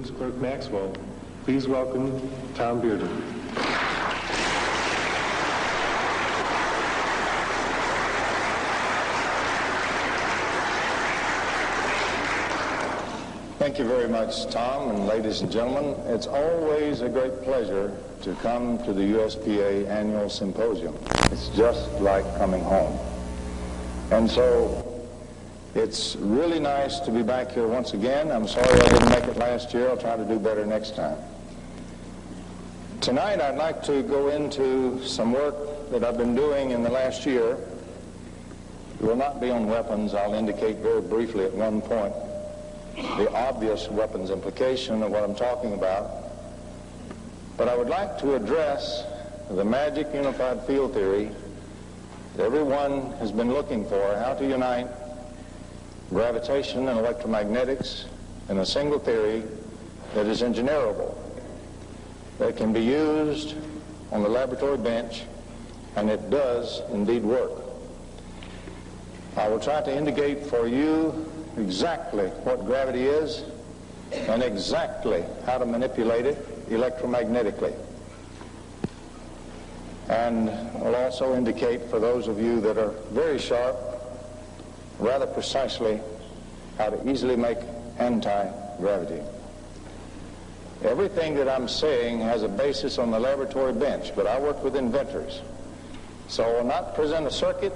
James Clerk Maxwell, please welcome Tom Bearden. Thank you very much, Tom, and ladies and gentlemen. It's always a great pleasure to come to the USPA Annual Symposium. It's just like coming home. And so it's really nice to be back here once again. I'm sorry I didn't make it last year. I'll try to do better next time. Tonight I'd like to go into some work that I've been doing in the last year. It will not be on weapons. I'll indicate very briefly at one point the obvious weapons implication of what I'm talking about. But I would like to address the magic unified field theory that everyone has been looking for, how to unite gravitation and electromagnetics in a single theory that is engineerable, that can be used on the laboratory bench, and it does indeed work. I will try to indicate for you exactly what gravity is and exactly how to manipulate it electromagnetically. And will also indicate for those of you that are very sharp, rather precisely, how to easily make anti-gravity. Everything that I'm saying has a basis on the laboratory bench, but I work with inventors. So I will not present a circuit.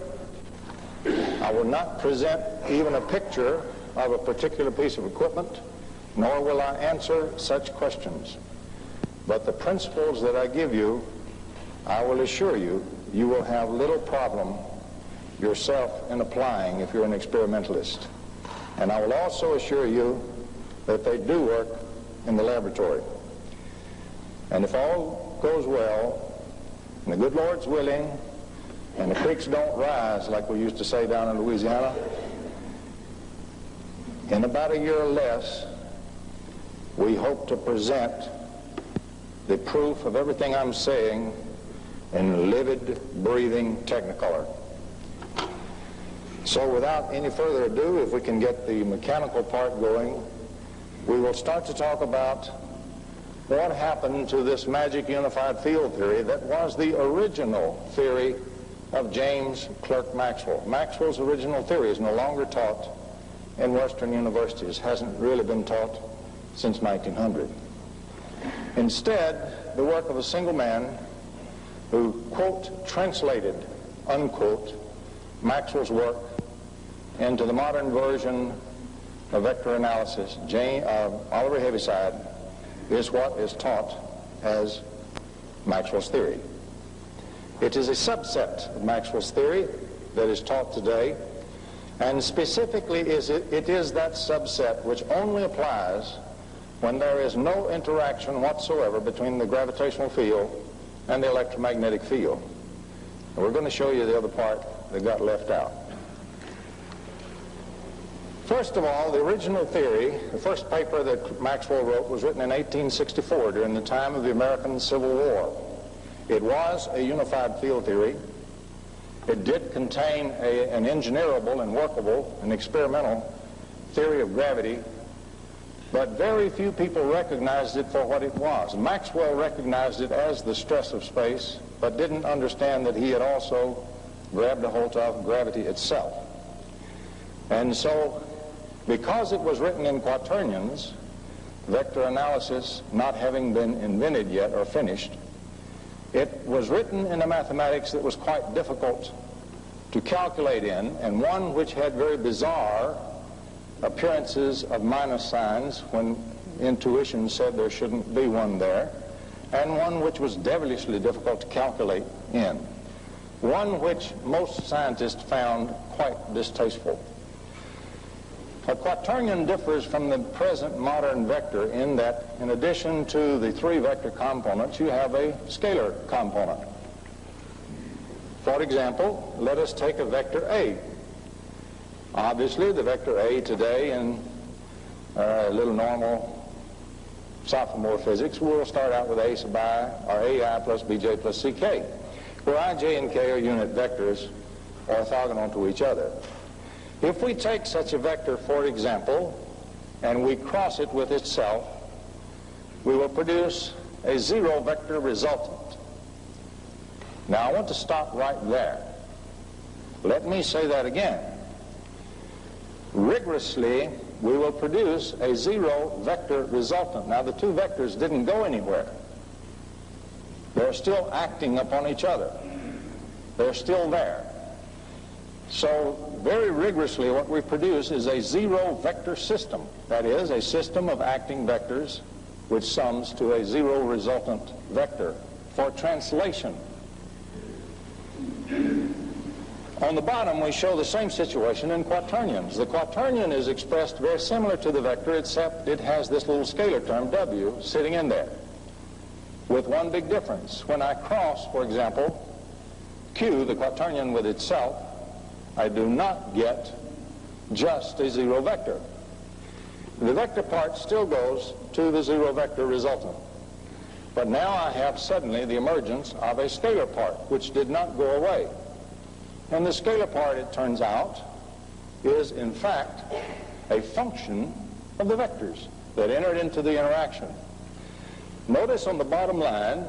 I will not present even a picture of a particular piece of equipment, nor will I answer such questions. But the principles that I give you, I will assure you, you will have little problem yourself in applying if you're an experimentalist. And I will also assure you that they do work in the laboratory. And if all goes well, and the good Lord's willing, and the creeks don't rise, like we used to say down in Louisiana, in about a year or less, we hope to present the proof of everything I'm saying in livid, breathing Technicolor. So without any further ado, if we can get the mechanical part going, we will start to talk about what happened to this magic unified field theory that was the original theory of James Clerk Maxwell. Maxwell's original theory is no longer taught in Western universities, hasn't really been taught since 1900. Instead, the work of a single man who, quote, translated, unquote, Maxwell's work into the modern version of vector analysis, Oliver Heaviside, is what is taught as Maxwell's theory. It is a subset of Maxwell's theory that is taught today, and specifically it is that subset which only applies when there is no interaction whatsoever between the gravitational field and the electromagnetic field. And we're going to show you the other part that got left out. First of all, the original theory, the first paper that Maxwell wrote, was written in 1864 during the time of the American Civil War. It was a unified field theory. It did contain an engineerable and workable and experimental theory of gravity, but very few people recognized it for what it was. Maxwell recognized it as the stress of space, but didn't understand that he had also grabbed a hold of gravity itself. And so, because it was written in quaternions, vector analysis not having been invented yet or finished, it was written in a mathematics that was quite difficult to calculate in, and one which had very bizarre appearances of minus signs when intuition said there shouldn't be one there, and one which was devilishly difficult to calculate in, one which most scientists found quite distasteful. A quaternion differs from the present modern vector in that, in addition to the three vector components, you have a scalar component. For example, let us take a vector A. Obviously, the vector A today in a little normal sophomore physics, we'll start out with A sub I, or AI plus BJ plus CK, where I, J, and K are unit vectors orthogonal to each other. If we take such a vector, for example, and we cross it with itself, we will produce a zero vector resultant. Now I want to stop right there. Let me say that again. Rigorously, we will produce a zero vector resultant. Now the two vectors didn't go anywhere. They're still acting upon each other. They're still there. So very rigorously what we produce is a zero vector system. That is, a system of acting vectors which sums to a zero resultant vector for translation. On the bottom, we show the same situation in quaternions. The quaternion is expressed very similar to the vector, except it has this little scalar term, W, sitting in there, with one big difference. When I cross, for example, Q, the quaternion with itself, I do not get just a zero vector. The vector part still goes to the zero vector resultant. But now I have suddenly the emergence of a scalar part, which did not go away. And the scalar part, it turns out, is in fact a function of the vectors that entered into the interaction. Notice on the bottom line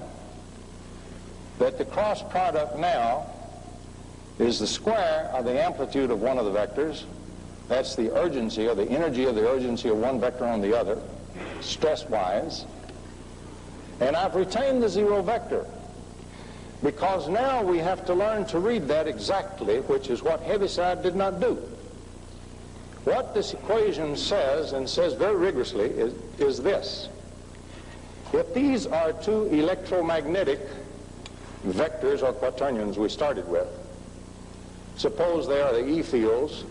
that the cross product now is the square of the amplitude of one of the vectors. That's the urgency, or the energy of the urgency of one vector on the other, stress-wise. And I've retained the zero vector, because now we have to learn to read that exactly, which is what Heaviside did not do. What this equation says, and says very rigorously, is this. If these are two electromagnetic vectors or quaternions we started with, suppose they are the E fields,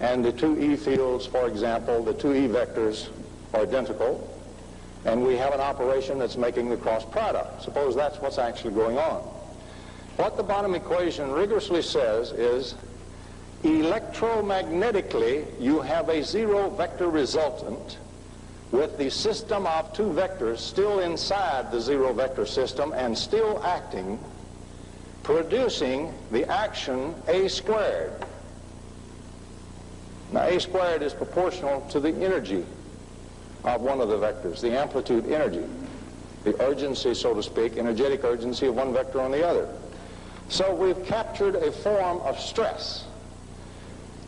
and the two E fields, for example, the two E vectors are identical, and we have an operation that's making the cross product. Suppose that's what's actually going on. What the bottom equation rigorously says is, electromagnetically, you have a zero vector resultant with the system of two vectors still inside the zero vector system and still acting, producing the action A squared. Now, A squared is proportional to the energy of one of the vectors, the amplitude energy, the urgency, so to speak, energetic urgency of one vector on the other. So we've captured a form of stress.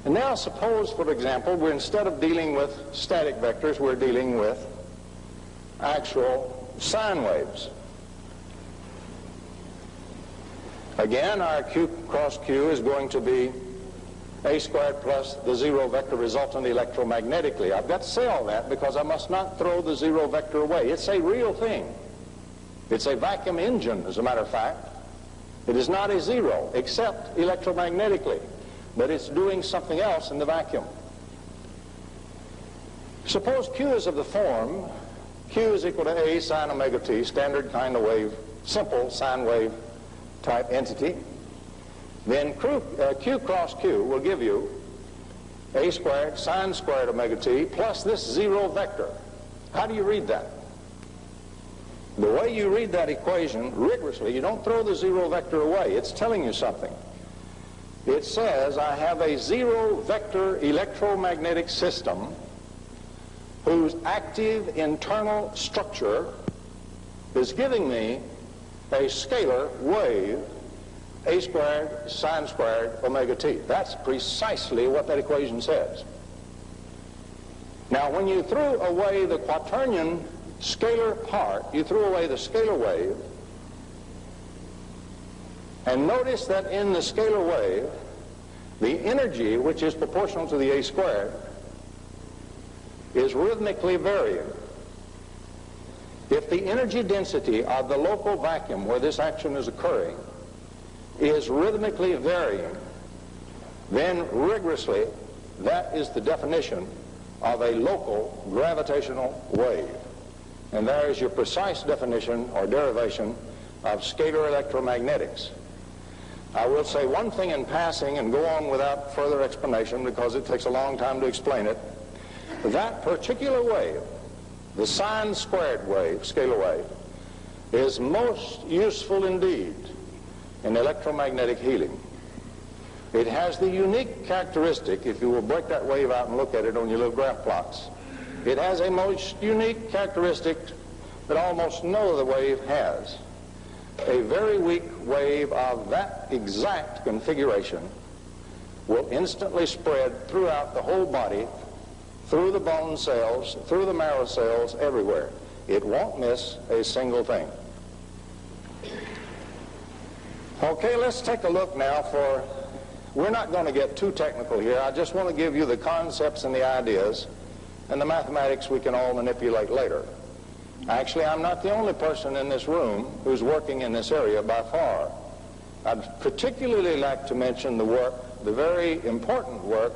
And now suppose, for example, we're, instead of dealing with static vectors, we're dealing with actual sine waves. Again, our Q cross Q is going to be A squared plus the zero vector resultant electromagnetically. I've got to say all that because I must not throw the zero vector away. It's a real thing. It's a vacuum engine, as a matter of fact. It is not a zero, except electromagnetically, but it's doing something else in the vacuum. Suppose Q is of the form, Q is equal to A sine omega t, standard kind of wave, simple sine wave type entity. Then Q cross Q will give you A squared sine squared omega t plus this zero vector. How do you read that? The way you read that equation rigorously, you don't throw the zero vector away. It's telling you something. It says I have a zero vector electromagnetic system whose active internal structure is giving me a scalar wave A squared sine squared omega t. That's precisely what that equation says. Now, when you threw away the quaternion scalar part, you threw away the scalar wave, and notice that in the scalar wave, the energy, which is proportional to the A squared, is rhythmically varying. If the energy density of the local vacuum where this action is occurring is rhythmically varying, then rigorously that is the definition of a local gravitational wave. And there is your precise definition or derivation of scalar electromagnetics. I will say one thing in passing and go on without further explanation because it takes a long time to explain it. That particular wave, the sine squared wave, scalar wave, is most useful indeed in electromagnetic healing. It has the unique characteristic, if you will break that wave out and look at it on your little graph plots, It has a most unique characteristic that almost no other wave has. A very weak wave of that exact configuration will instantly spread throughout the whole body, through the bone cells, through the marrow cells, everywhere. It won't miss a single thing. Okay, let's take a look now we're not going to get too technical here. I just want to give you the concepts and the ideas, and the mathematics we can all manipulate later. Actually, I'm not the only person in this room who's working in this area by far. I'd particularly like to mention the very important work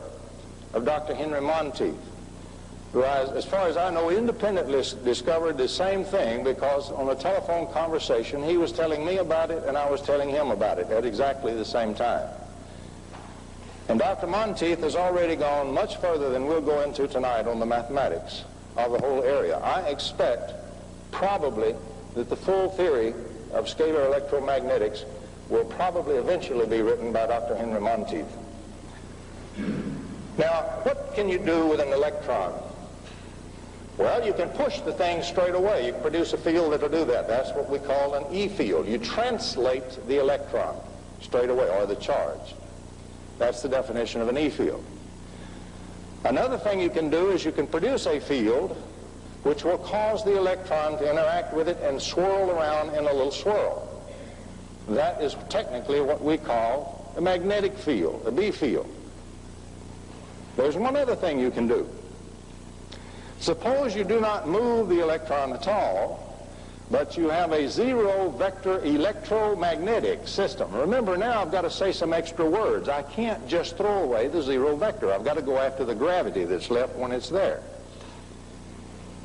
of Dr. Henry Monteith, who, as far as I know, independently discovered the same thing, because on a telephone conversation he was telling me about it and I was telling him about it at exactly the same time. And Dr. Monteith has already gone much further than we'll go into tonight on the mathematics of the whole area. I expect probably that the full theory of scalar electromagnetics will probably eventually be written by Dr. Henry Monteith. Now, what can you do with an electron? Well, you can push the thing straight away. You can produce a field that will do that. That's what we call an E field. You translate the electron straight away, or the charge. That's the definition of an E field. Another thing you can do is you can produce a field which will cause the electron to interact with it and swirl around in a little swirl. That is technically what we call a magnetic field, a B field. There's one other thing you can do. Suppose you do not move the electron at all, but you have a zero-vector electromagnetic system. Remember, now I've got to say some extra words. I can't just throw away the zero vector. I've got to go after the gravity that's left when it's there.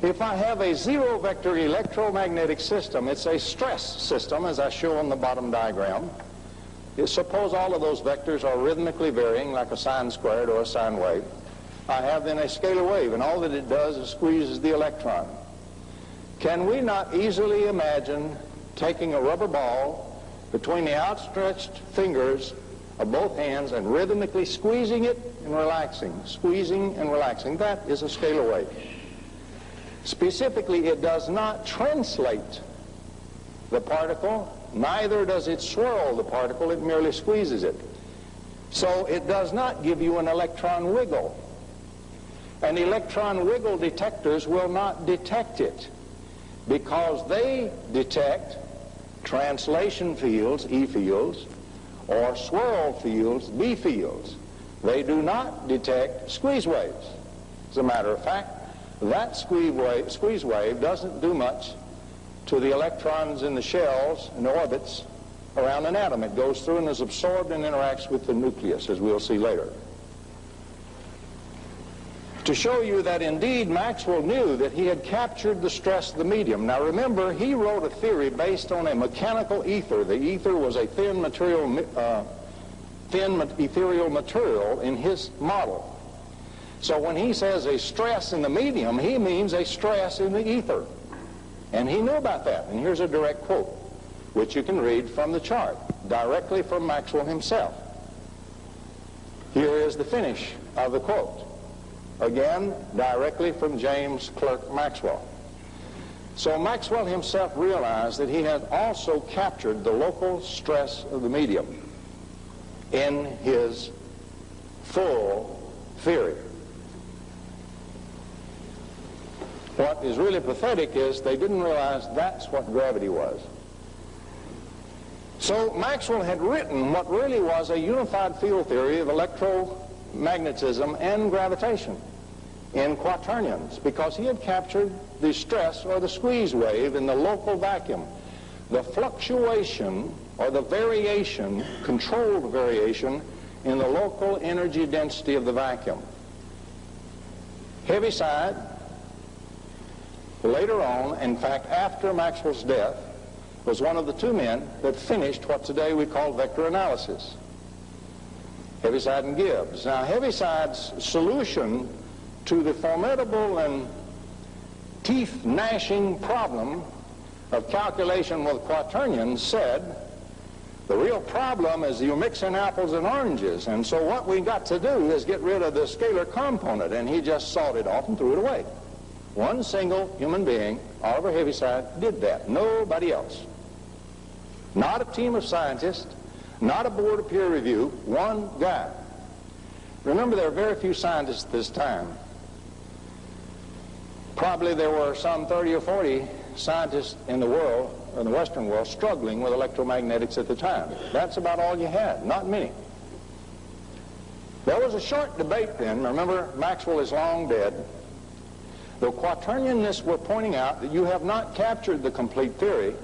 If I have a zero-vector electromagnetic system, it's a stress system, as I show on the bottom diagram. Suppose all of those vectors are rhythmically varying, like a sine squared or a sine wave. I have then a scalar wave, and all that it does is squeezes the electron. Can we not easily imagine taking a rubber ball between the outstretched fingers of both hands and rhythmically squeezing it and relaxing, squeezing and relaxing? That is a scalar wave. Specifically, it does not translate the particle, neither does it swirl the particle, it merely squeezes it. So it does not give you an electron wiggle. And electron wiggle detectors will not detect it, because they detect translation fields, E fields, or swirl fields, B fields. They do not detect squeeze waves. As a matter of fact, that squeeze wave doesn't do much to the electrons in the shells and orbits around an atom. It goes through and is absorbed and interacts with the nucleus, as we'll see later. To show you that indeed Maxwell knew that he had captured the stress of the medium. Now remember, he wrote a theory based on a mechanical ether. The ether was a thin ethereal material in his model. So when he says a stress in the medium, he means a stress in the ether. And he knew about that. And here's a direct quote, which you can read from the chart, directly from Maxwell himself. Here is the finish of the quote. Again, directly from James Clerk Maxwell. So Maxwell himself realized that he had also captured the local stress of the medium in his full theory. What is really pathetic is they didn't realize that's what gravity was. So Maxwell had written what really was a unified field theory of electromagnetism and gravitation in quaternions, because he had captured the stress or the squeeze wave in the local vacuum. The fluctuation or the variation, controlled variation, in the local energy density of the vacuum. Heaviside, later on, in fact after Maxwell's death, was one of the two men that finished what today we call vector analysis. Heaviside and Gibbs. Now Heaviside's solution to the formidable and teeth-gnashing problem of calculation with quaternions said, the real problem is you're mixing apples and oranges, and so what we got to do is get rid of the scalar component, and he just sawed it off and threw it away. One single human being, Oliver Heaviside, did that. Nobody else. Not a team of scientists, not a board of peer review, one guy. Remember, there are very few scientists at this time. Probably there were some 30 or 40 scientists in the world, in the Western world, struggling with electromagnetics at the time. That's about all you had, not many. There was a short debate then. Remember, Maxwell is long dead. The quaternionists were pointing out that you have not captured the complete theory,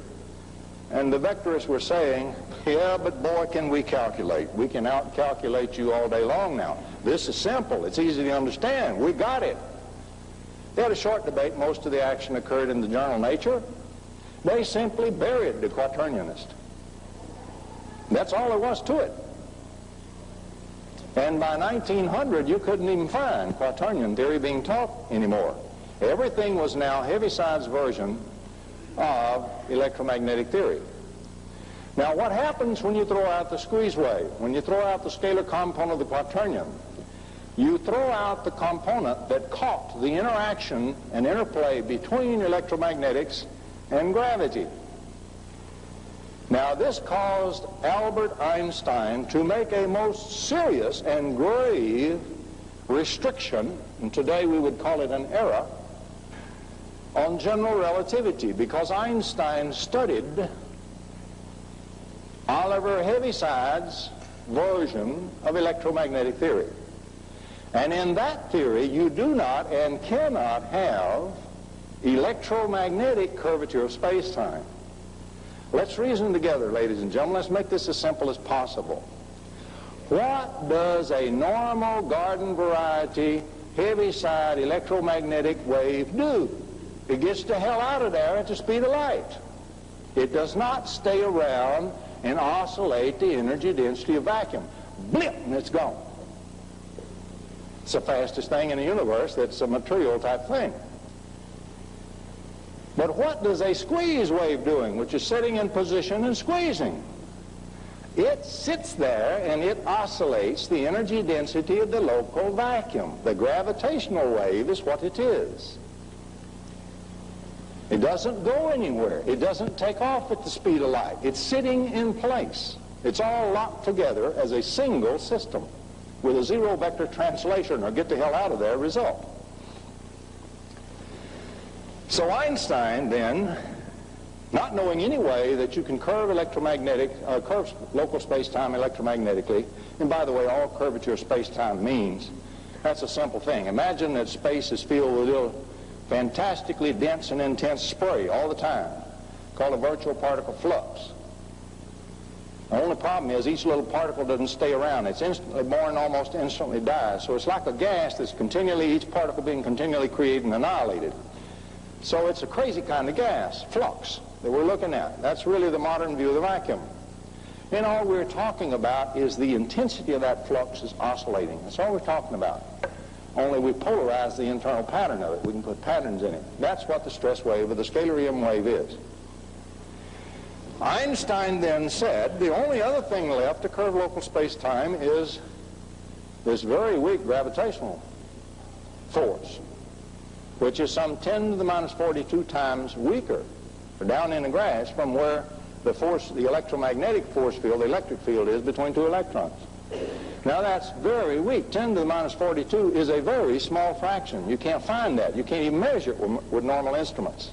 and the vectorists were saying, yeah, but boy, can we calculate. We can out-calculate you all day long now. This is simple. It's easy to understand. We got it. They had a short debate. Most of the action occurred in the journal Nature. They simply buried the quaternionists. That's all there was to it. And by 1900, you couldn't even find quaternion theory being taught anymore. Everything was now Heaviside's version of electromagnetic theory. Now, what happens when you throw out the squeeze wave? When you throw out the scalar component of the quaternion, you throw out the component that caught the interaction and interplay between electromagnetics and gravity. Now, this caused Albert Einstein to make a most serious and grave restriction, and today we would call it an error, on general relativity, because Einstein studied Oliver Heaviside's version of electromagnetic theory. And in that theory, you do not and cannot have electromagnetic curvature of space-time. Let's reason together, ladies and gentlemen. Let's make this as simple as possible. What does a normal garden variety Heaviside electromagnetic wave do? It gets the hell out of there at the speed of light. It does not stay around and oscillate the energy density of vacuum. Blip, and it's gone. It's the fastest thing in the universe that's a material type thing. But what does a squeeze wave doing, which is sitting in position and squeezing? It sits there and it oscillates the energy density of the local vacuum. The gravitational wave is what it is. It doesn't go anywhere. It doesn't take off at the speed of light. It's sitting in place. It's all locked together as a single system with a zero vector translation, or get the hell out of there result. So Einstein then, not knowing any way that you can curve curve local space-time electromagnetically, and by the way, all curvature of space-time means, that's a simple thing. Imagine that space is filled with little fantastically dense and intense spray all the time, called a virtual particle flux. The only problem is each little particle doesn't stay around. It's instantly born, almost instantly dies. So it's like a gas that's continually, each particle being continually created and annihilated. So it's a crazy kind of gas, flux, that we're looking at. That's really the modern view of the vacuum. And all we're talking about is the intensity of that flux is oscillating. That's all we're talking about. Only we polarize the internal pattern of it. We can put patterns in it. That's what the stress wave or the scalar EM wave is. Einstein then said the only other thing left to curve local space-time is this very weak gravitational force, which is some 10 to the minus 42 times weaker down in the grass from where the force, the electromagnetic force field, the electric field is between two electrons. Now that's very weak. 10 to the minus 42 is a very small fraction. You can't find that. You can't even measure it with normal instruments,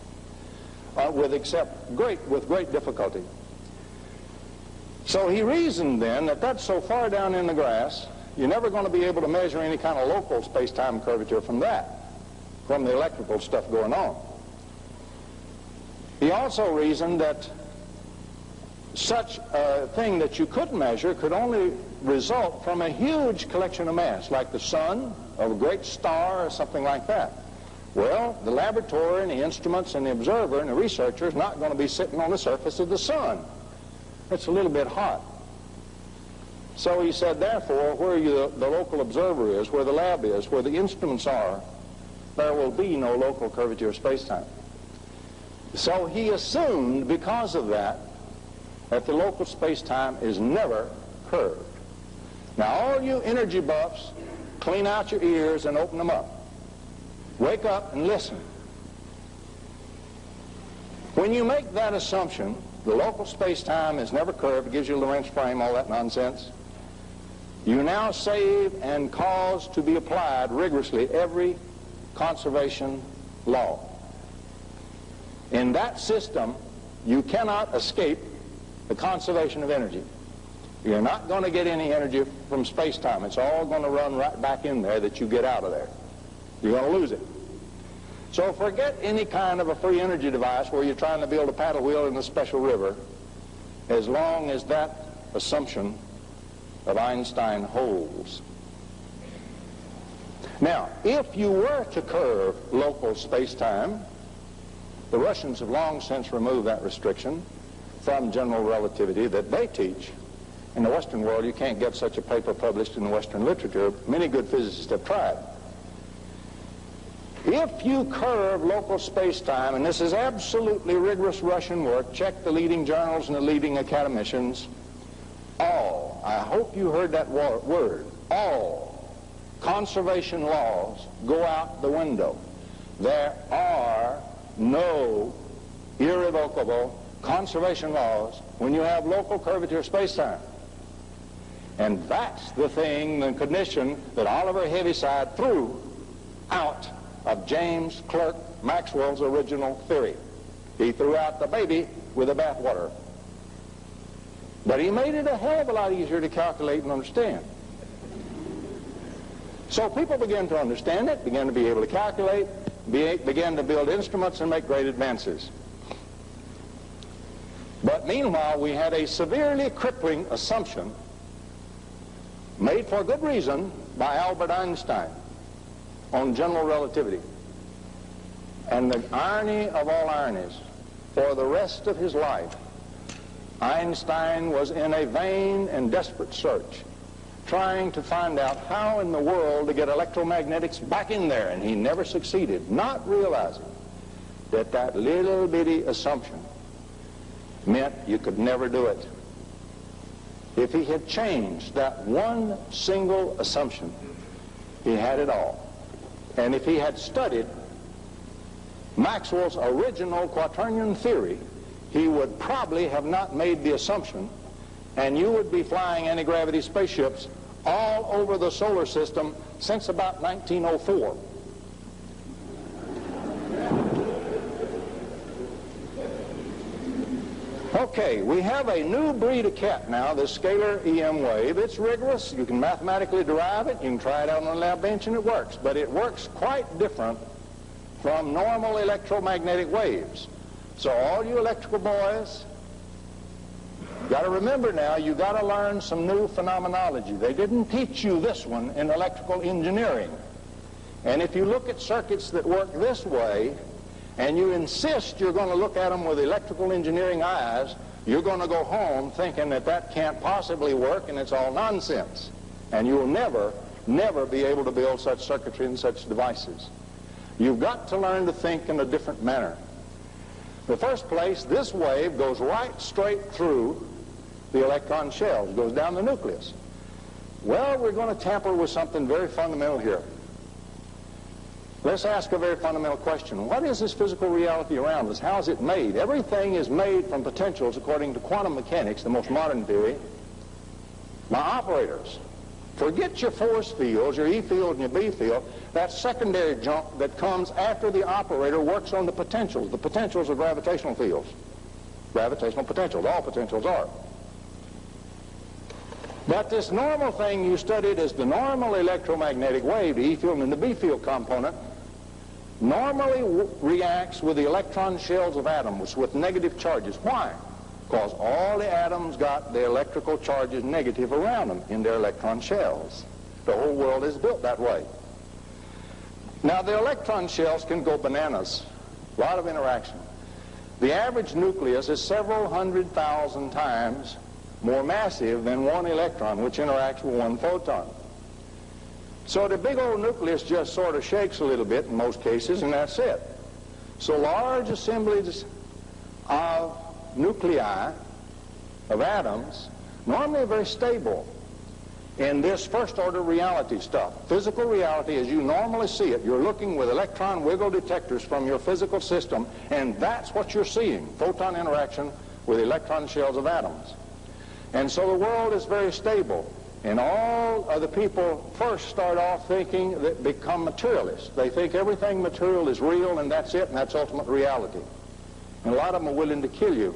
with great difficulty. So he reasoned then that that's so far down in the grass, you're never going to be able to measure any kind of local space-time curvature from that, from the electrical stuff going on. He also reasoned that such a thing that you could measure could only result from a huge collection of mass, like the sun, or a great star, or something like that. Well, the laboratory and the instruments and the observer and the researcher is not going to be sitting on the surface of the sun. It's a little bit hot. So he said, therefore, where the local observer is, where the lab is, where the instruments are, there will be no local curvature of space-time. So he assumed, because of that, that the local space-time is never curved. Now, all you energy buffs, clean out your ears and open them up. Wake up and listen. When you make that assumption, the local space-time is never curved, it gives you a Lorentz frame, all that nonsense. You now save and cause to be applied rigorously every conservation law. In that system, you cannot escape the conservation of energy. You're not going to get any energy from space-time. It's all going to run right back in there that you get out of there. You're going to lose it. So forget any kind of a free energy device where you're trying to build a paddle wheel in a special river, as long as that assumption of Einstein holds. Now, if you were to curve local space-time, the Russians have long since removed that restriction from general relativity that they teach. In the Western world, you can't get such a paper published in the Western literature. Many good physicists have tried. If you curve local space-time, and this is absolutely rigorous Russian work, check the leading journals and the leading academicians, all, I hope you heard that word, all conservation laws go out the window. There are no irrevocable conservation laws when you have local curvature space-time. And that's the thing, the condition that Oliver Heaviside threw out of James Clerk Maxwell's original theory. He threw out the baby with the bathwater. But he made it a hell of a lot easier to calculate and understand. So people began to understand it, began to be able to calculate, began to build instruments and make great advances. But meanwhile, we had a severely crippling assumption made for good reason by Albert Einstein on general relativity. And the irony of all ironies, for the rest of his life, Einstein was in a vain and desperate search, trying to find out how in the world to get electromagnetics back in there, and he never succeeded, not realizing that that little bitty assumption meant you could never do it. If he had changed that one single assumption, he had it all. And if he had studied Maxwell's original quaternion theory, he would probably have not made the assumption, and you would be flying anti-gravity spaceships all over the solar system since about 1904. Okay, we have a new breed of cat now, this scalar EM wave. It's rigorous. You can mathematically derive it. You can try it out on a lab bench and it works. But it works quite different from normal electromagnetic waves. So all you electrical boys, got to remember now, you got to learn some new phenomenology. They didn't teach you this one in electrical engineering. And if you look at circuits that work this way, and you insist you're going to look at them with electrical engineering eyes, you're going to go home thinking that that can't possibly work and it's all nonsense. And you'll never, never be able to build such circuitry and such devices. You've got to learn to think in a different manner. In the first place, this wave goes right straight through the electron shells, goes down the nucleus. Well, we're going to tamper with something very fundamental here. Let's ask a very fundamental question. What is this physical reality around us? How is it made? Everything is made from potentials according to quantum mechanics, the most modern theory, by operators. Forget your force fields, your E field and your B field. That secondary junk that comes after the operator works on the potentials. The potentials are gravitational fields. Gravitational potentials. All potentials are. But this normal thing you studied as the normal electromagnetic wave, the E field and the B field component, normally reacts with the electron shells of atoms with negative charges. Why? Because all the atoms got their electrical charges negative around them in their electron shells. The whole world is built that way. Now, the electron shells can go bananas. A lot of interaction. The average nucleus is several 100,000 times more massive than one electron, which interacts with one photon. So the big old nucleus just sort of shakes a little bit in most cases, and that's it. So large assemblies of nuclei, of atoms, normally are very stable. in this first-order reality stuff. Physical reality as you normally see it. You're looking with electron wiggle detectors from your physical system, and that's what you're seeing, photon interaction with electron shells of atoms. And so the world is very stable. And all of the people first start off thinking that become materialists. They think everything material is real and that's it, and that's ultimate reality. And a lot of them are willing to kill you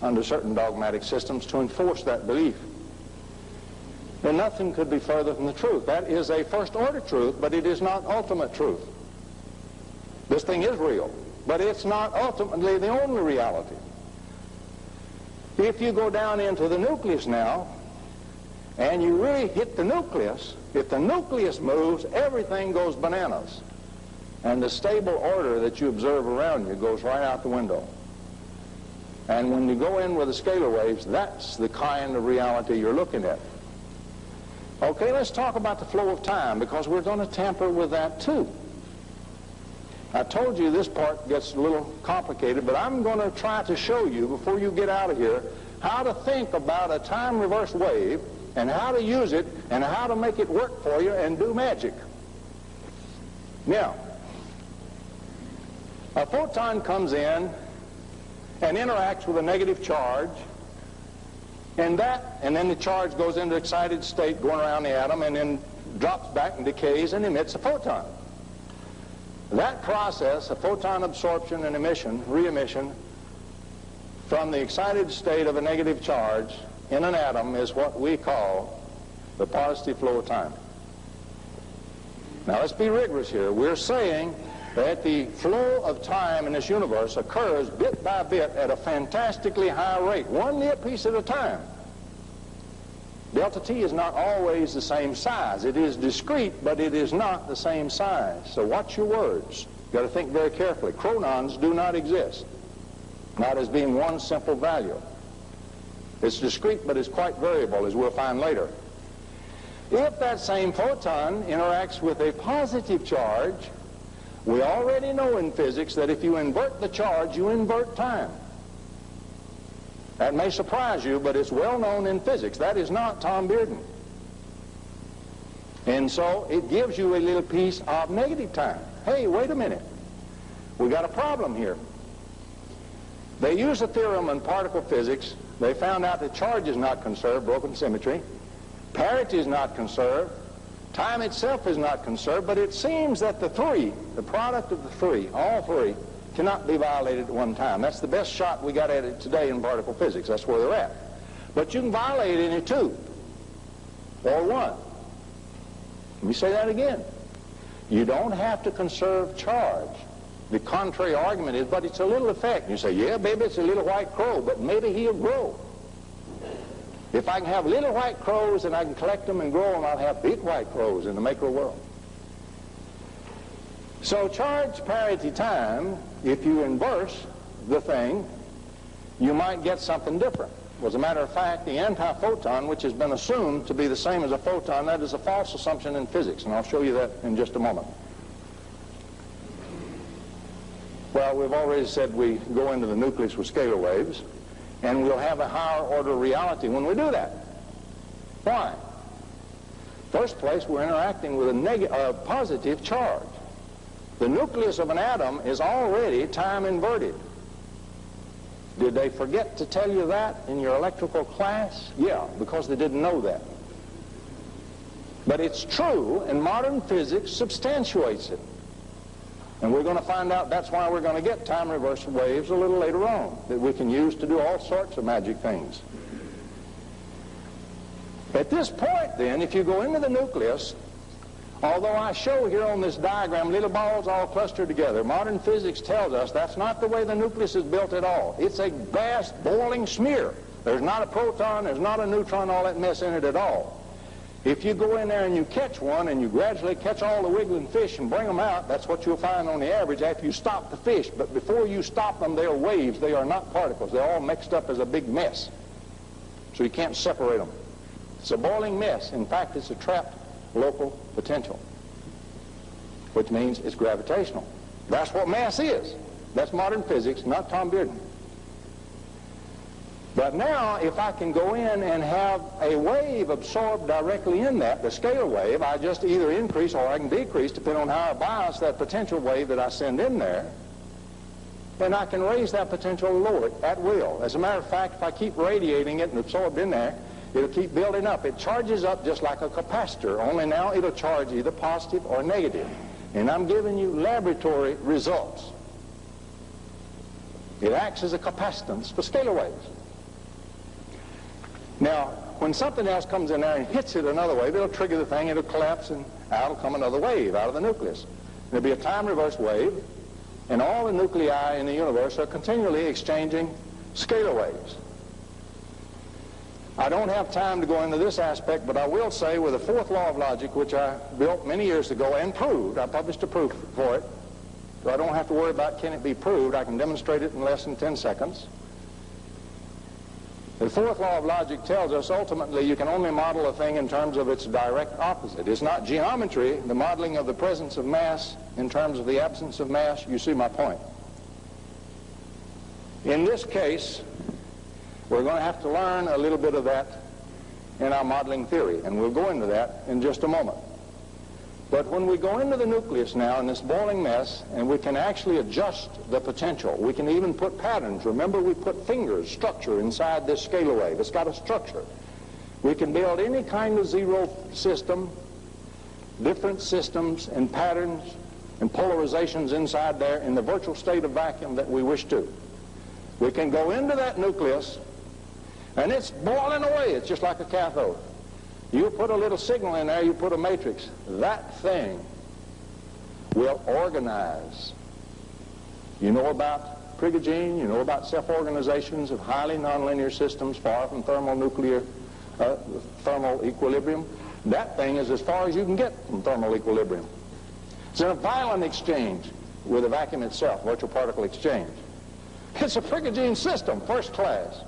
under certain dogmatic systems to enforce that belief. And nothing could be further from the truth. That is a first-order truth, but it is not ultimate truth. This thing is real, but it's not ultimately the only reality. If you go down into the nucleus now, and you really hit the nucleus, if the nucleus moves, everything goes bananas. And the stable order that you observe around you goes right out the window. And when you go in with the scalar waves, that's the kind of reality you're looking at. Okay, let's talk about the flow of time, because we're going to tamper with that too. I told you this part gets a little complicated, but I'm going to try to show you, before you get out of here, how to think about a time reverse wave, and how to use it, and how to make it work for you and do magic. Now, a photon comes in and interacts with a negative charge, and then the charge goes into excited state going around the atom, and then drops back and decays and emits a photon. That process of photon absorption and emission, re-emission, from the excited state of a negative charge in an atom is what we call the positive flow of time. Now let's be rigorous here. We're saying that the flow of time in this universe occurs bit by bit at a fantastically high rate, 1 near piece at a time. Delta T is not always the same size. It is discrete, but it is not the same size. So watch your words. You've got to think very carefully. Chronons do not exist, not as being one simple value. It's discrete, but it's quite variable, as we'll find later. If that same photon interacts with a positive charge, we already know in physics that if you invert the charge, you invert time. That may surprise you, but it's well known in physics. That is not Tom Bearden. And so it gives you a little piece of negative time. Hey, wait a minute. We got a problem here. They use a theorem in particle physics. They found out that charge is not conserved, broken symmetry. Parity is not conserved. Time itself is not conserved, but it seems that the product of the three, all three, cannot be violated at one time. That's the best shot we got at it today in particle physics. That's where they're at. But you can violate any two, or one. Let me say that again. You don't have to conserve charge. The contrary argument is, but it's a little effect. You say, yeah, baby, it's a little white crow, but maybe he'll grow. If I can have little white crows and I can collect them and grow them, I'll have big white crows in the macro world. So charge parity time, if you inverse the thing, you might get something different. Well, as a matter of fact, the antiphoton, which has been assumed to be the same as a photon, that is a false assumption in physics, and I'll show you that in just a moment. Well, we've already said we go into the nucleus with scalar waves, and we'll have a higher order reality when we do that. Why? First place, we're interacting with a positive charge. The nucleus of an atom is already time inverted. Did they forget to tell you that in your electrical class? Yeah, because they didn't know that. But it's true, and modern physics substantiates it. And we're going to find out that's why we're going to get time reversal waves a little later on that we can use to do all sorts of magic things. At this point, then, if you go into the nucleus, although I show here on this diagram little balls all clustered together, modern physics tells us that's not the way the nucleus is built at all. It's a vast boiling smear. There's not a proton, there's not a neutron, all that mess in it at all. If you go in there and you catch one and you gradually catch all the wiggling fish and bring them out, that's what you'll find on the average after you stop the fish. But before you stop them, they're waves. They are not particles. They're all mixed up as a big mess. So you can't separate them. It's a boiling mess. In fact, it's a trapped local potential, which means it's gravitational. That's what mass is. That's modern physics, not Tom Bearden. But now, if I can go in and have a wave absorbed directly in that, the scalar wave, I just either increase or I can decrease, depending on how I bias that potential wave that I send in there, and I can raise that potential or lower it at will. As a matter of fact, if I keep radiating it and absorbed in there, it'll keep building up. It charges up just like a capacitor, only now it'll charge either positive or negative. And I'm giving you laboratory results. It acts as a capacitance for scalar waves. Now, when something else comes in there and hits it another wave, it'll trigger the thing, it'll collapse, and out will come another wave out of the nucleus. There'll be a time-reversed wave, and all the nuclei in the universe are continually exchanging scalar waves. I don't have time to go into this aspect, but I will say with the fourth law of logic, which I built many years ago and proved, I published a proof for it, so I don't have to worry about can it be proved. I can demonstrate it in less than 10 seconds. The fourth law of logic tells us ultimately you can only model a thing in terms of its direct opposite. It's not geometry, the modeling of the presence of mass in terms of the absence of mass. You see my point. In this case, we're going to have to learn a little bit of that in our modeling theory, and we'll go into that in just a moment. But when we go into the nucleus now in this boiling mess, and we can actually adjust the potential, we can even put patterns. Remember, we put fingers, structure inside this scalar wave. It's got a structure. We can build any kind of zero system, different systems and patterns and polarizations inside there in the virtual state of vacuum that we wish to. We can go into that nucleus, and it's boiling away. It's just like a cathode. You put a little signal in there, you put a matrix, that thing will organize. You know about Prigogine, you know about self-organizations of highly nonlinear systems far from thermal equilibrium. That thing is as far as you can get from thermal equilibrium. It's in a violent exchange with the vacuum itself, virtual particle exchange. It's a Prigogine system, first class.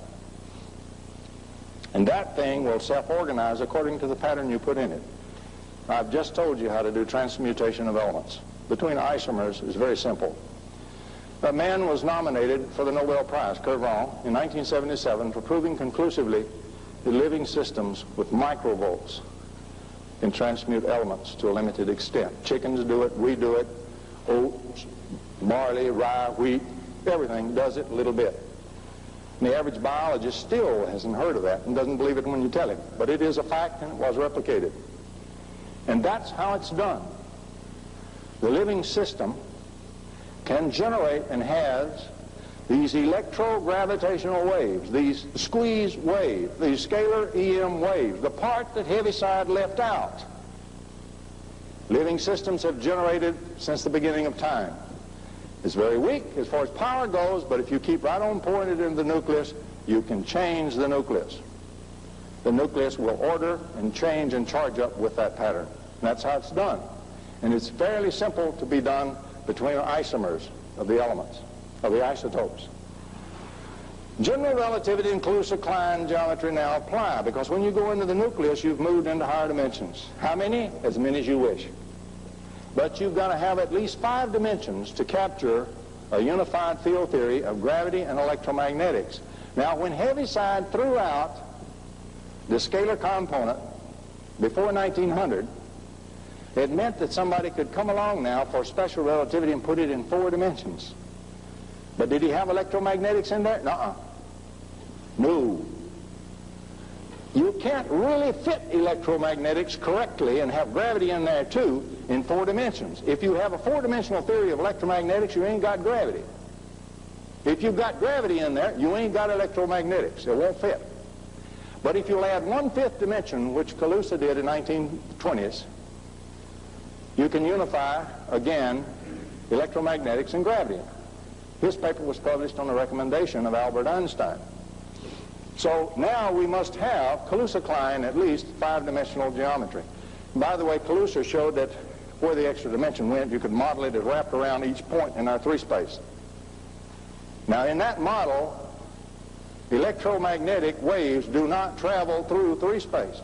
And that thing will self-organize according to the pattern you put in it. I've just told you how to do transmutation of elements. Between isomers is very simple. A man was nominated for the Nobel Prize, Kervran, in 1977 for proving conclusively that living systems with microvolts can transmute elements to a limited extent. Chickens do it, we do it, oats, barley, rye, wheat, everything does it a little bit. And the average biologist still hasn't heard of that and doesn't believe it when you tell him. But it is a fact, and it was replicated. And that's how it's done. The living system can generate and has these electrogravitational waves, these squeeze waves, these scalar EM waves, the part that Heaviside left out. Living systems have generated since the beginning of time. It's very weak as far as power goes, but if you keep right on pouring it into the nucleus, you can change the nucleus. The nucleus will order and change and charge up with that pattern. And that's how it's done. And it's fairly simple to be done between isomers of the elements, of the isotopes. General relativity and Kaluza-Klein geometry now apply, because when you go into the nucleus, you've moved into higher dimensions. How many? As many as you wish. But you've got to have at least 5 dimensions to capture a unified field theory of gravity and electromagnetics. Now, when Heaviside threw out the scalar component before 1900, it meant that somebody could come along now for special relativity and put it in 4 dimensions. But did he have electromagnetics in there? Nuh-uh. No. You can't really fit electromagnetics correctly and have gravity in there too in 4 dimensions. If you have a 4-dimensional theory of electromagnetics, you ain't got gravity. If you've got gravity in there, you ain't got electromagnetics. It won't fit. But if you'll add 1/5 dimension, which Kaluza did in 1920s, you can unify, again, electromagnetics and gravity. His paper was published on the recommendation of Albert Einstein. So now we must have Kaluza-Klein at least 5-dimensional geometry. By the way, Kaluza showed that where the extra dimension went, you could model it as wrapped around each point in our 3-space. Now in that model, electromagnetic waves do not travel through 3-space.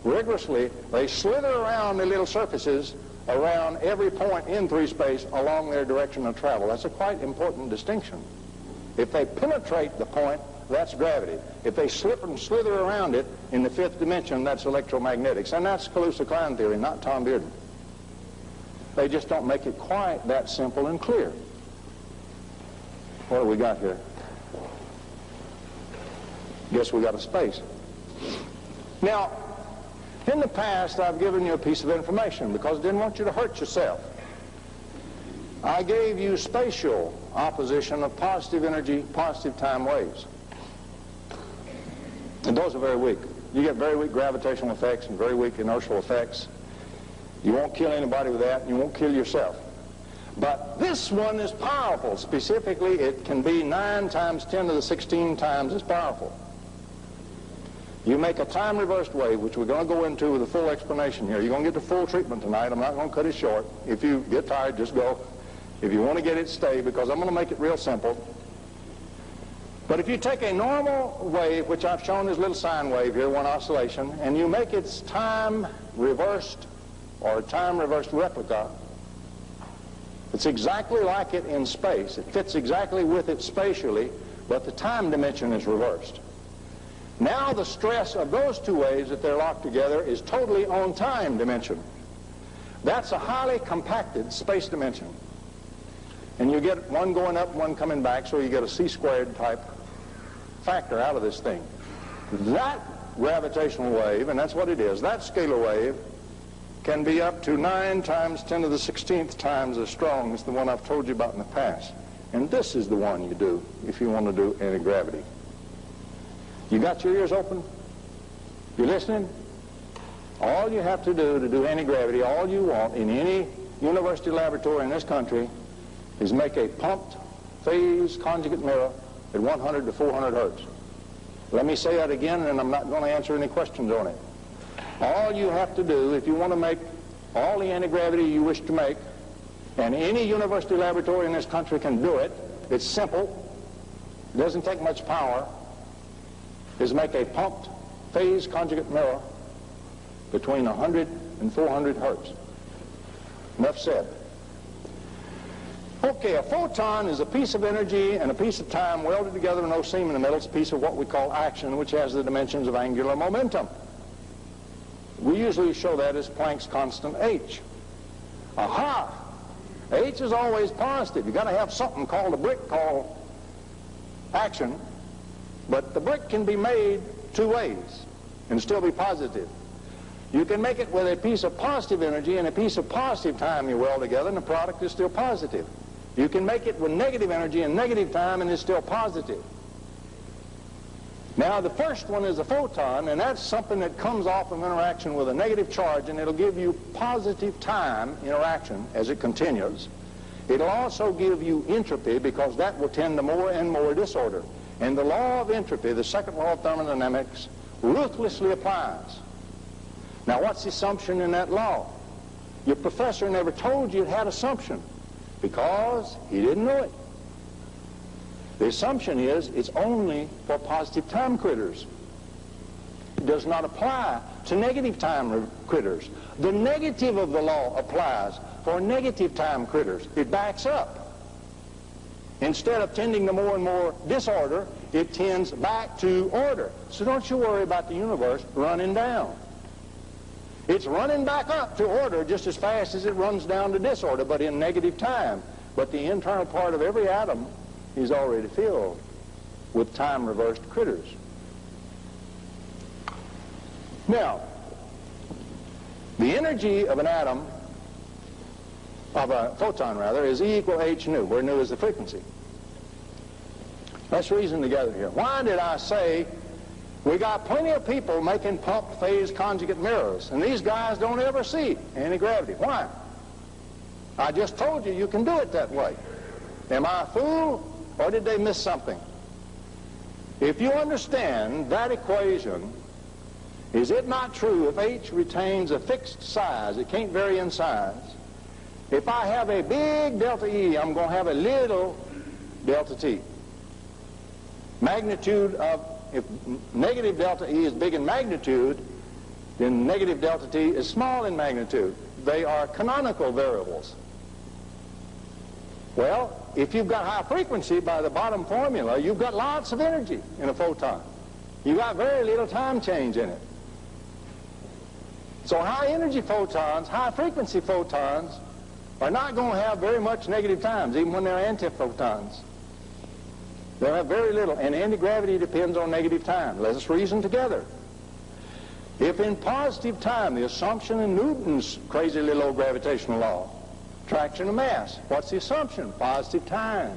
Rigorously, they slither around the little surfaces around every point in 3-space along their direction of travel. That's a quite important distinction. If they penetrate the point that's gravity. If they slip and slither around it in the fifth dimension, that's electromagnetics. And that's Kaluza-Klein theory, not Tom Bearden. They just don't make it quite that simple and clear. What do we got here? Guess we got a space. Now, in the past, I've given you a piece of information because I didn't want you to hurt yourself. I gave you spatial opposition of positive energy, positive time waves. And those are very weak. You get very weak gravitational effects and very weak inertial effects. You won't kill anybody with that, and you won't kill yourself. But this one is powerful. Specifically, it can be 9 times 10 to the 16 times as powerful. You make a time-reversed wave, which we're going to go into with a full explanation here. You're going to get the full treatment tonight. I'm not going to cut it short. If you get tired, just go. If you want to get it, stay, because I'm going to make it real simple. But if you take a normal wave, which I've shown as little sine wave here, one oscillation, and you make its time-reversed or time-reversed replica, it's exactly like it in space. It fits exactly with it spatially, but the time dimension is reversed. Now the stress of those two waves, that they're locked together, is totally on time dimension. That's a highly compacted space dimension. And you get one going up, one coming back, so you get a c-squared type factor out of this thing. That gravitational wave, and that's what it is, that scalar wave, can be up to 9 times 10 to the 16th times as strong as the one I've told you about in the past. And this is the one you do if you want to do anti-gravity. You got your ears open? You listening? All you have to do anti-gravity, all you want in any university laboratory in this country, is make a pumped phase conjugate mirror at 100 to 400 hertz. Let me say that again, and I'm not going to answer any questions on it. All you have to do, if you want to make all the anti-gravity you wish to make, and any university laboratory in this country can do it, it's simple, it doesn't take much power, is make a pumped phase conjugate mirror between 100 and 400 hertz. Enough said. Okay, a photon is a piece of energy and a piece of time welded together with no seam in the middle. It's a piece of what we call action, which has the dimensions of angular momentum. We usually show that as Planck's constant h. Aha! H is always positive. You've got to have something called a brick called action, but the brick can be made two ways and still be positive. You can make it with a piece of positive energy and a piece of positive time you weld together, and the product is still positive. You can make it with negative energy and negative time, and it's still positive. Now, the first one is a photon, and that's something that comes off of interaction with a negative charge, and it'll give you positive time interaction as it continues. It'll also give you entropy, because that will tend to more and more disorder. And the law of entropy, the second law of thermodynamics, ruthlessly applies. Now, what's the assumption in that law? Your professor never told you it had assumption because he didn't know it. The assumption is it's only for positive time critters. It does not apply to negative time critters. The negative of the law applies for negative time critters. It backs up. Instead of tending to more and more disorder, it tends back to order. So don't you worry about the universe running down. It's running back up to order just as fast as it runs down to disorder, but in negative time. But the internal part of every atom is already filled with time-reversed critters. Now, the energy of an atom, of a photon rather, is E equal h nu, where nu is the frequency. Let's reason together here. Why did I say we got plenty of people making pumped phase conjugate mirrors, and these guys don't ever see anti-gravity? Why? I just told you can do it that way. Am I a fool, or did they miss something? If you understand that equation, is it not true if h retains a fixed size, it can't vary in size, if I have a big delta E, I'm going to have a little delta T. Magnitude of, if negative delta E is big in magnitude, then negative delta T is small in magnitude. They are canonical variables. Well, if you've got high frequency by the bottom formula, you've got lots of energy in a photon. You've got very little time change in it. So high energy photons, high frequency photons, are not going to have very much negative times, even when they're antiphotons. They'll have very little, and anti-gravity depends on negative time. Let us reason together. If in positive time, the assumption in Newton's crazy little old gravitational law, attraction of mass, what's the assumption? Positive time.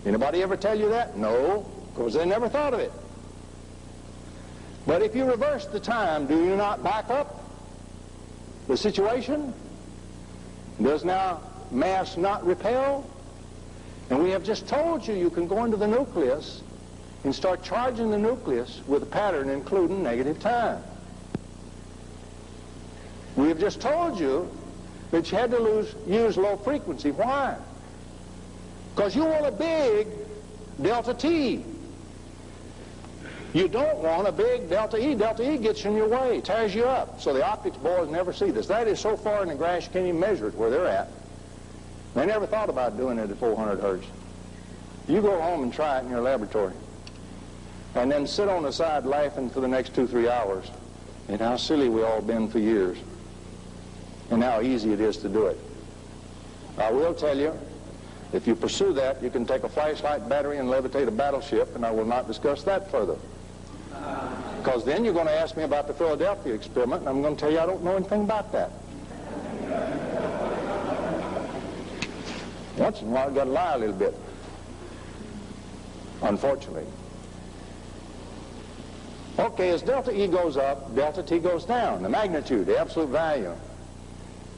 Anybody ever tell you that? No, because they never thought of it. But if you reverse the time, do you not back up the situation? Does now mass not repel? And we have just told you can go into the nucleus and start charging the nucleus with a pattern including negative time. We have just told you that you had to use low frequency. Why? Because you want a big delta T. You don't want a big delta E. Delta E gets in your way, tears you up. So the optics boys never see this. That is so far in the grass you can't even measure it where they're at. They never thought about doing it at 400 hertz. You go home and try it in your laboratory. And then sit on the side laughing for the next 2-3 hours at how silly we all been for years. And how easy it is to do it. I will tell you, if you pursue that, you can take a flashlight battery and levitate a battleship, and I will not discuss that further. Because then you're going to ask me about the Philadelphia experiment, and I'm going to tell you I don't know anything about that. Once in a while, I've got to lie a little bit, unfortunately. Okay, as delta E goes up, delta T goes down, the magnitude, the absolute value.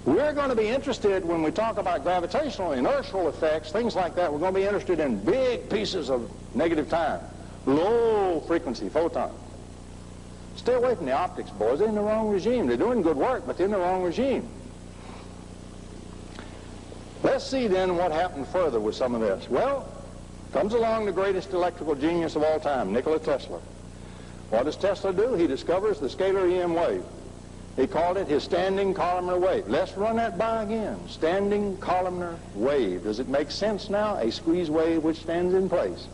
We're going to be interested when we talk about gravitational, inertial effects, things like that. We're going to be interested in big pieces of negative time, low frequency photon. Stay away from the optics, boys. They're in the wrong regime. They're doing good work, but they're in the wrong regime. Let's see then what happened further with some of this. Well, comes along the greatest electrical genius of all time, Nikola Tesla. What does Tesla do? He discovers the scalar EM wave. He called it his standing columnar wave. Let's run that by again. Standing columnar wave. Does it make sense now? A squeeze wave which stands in place.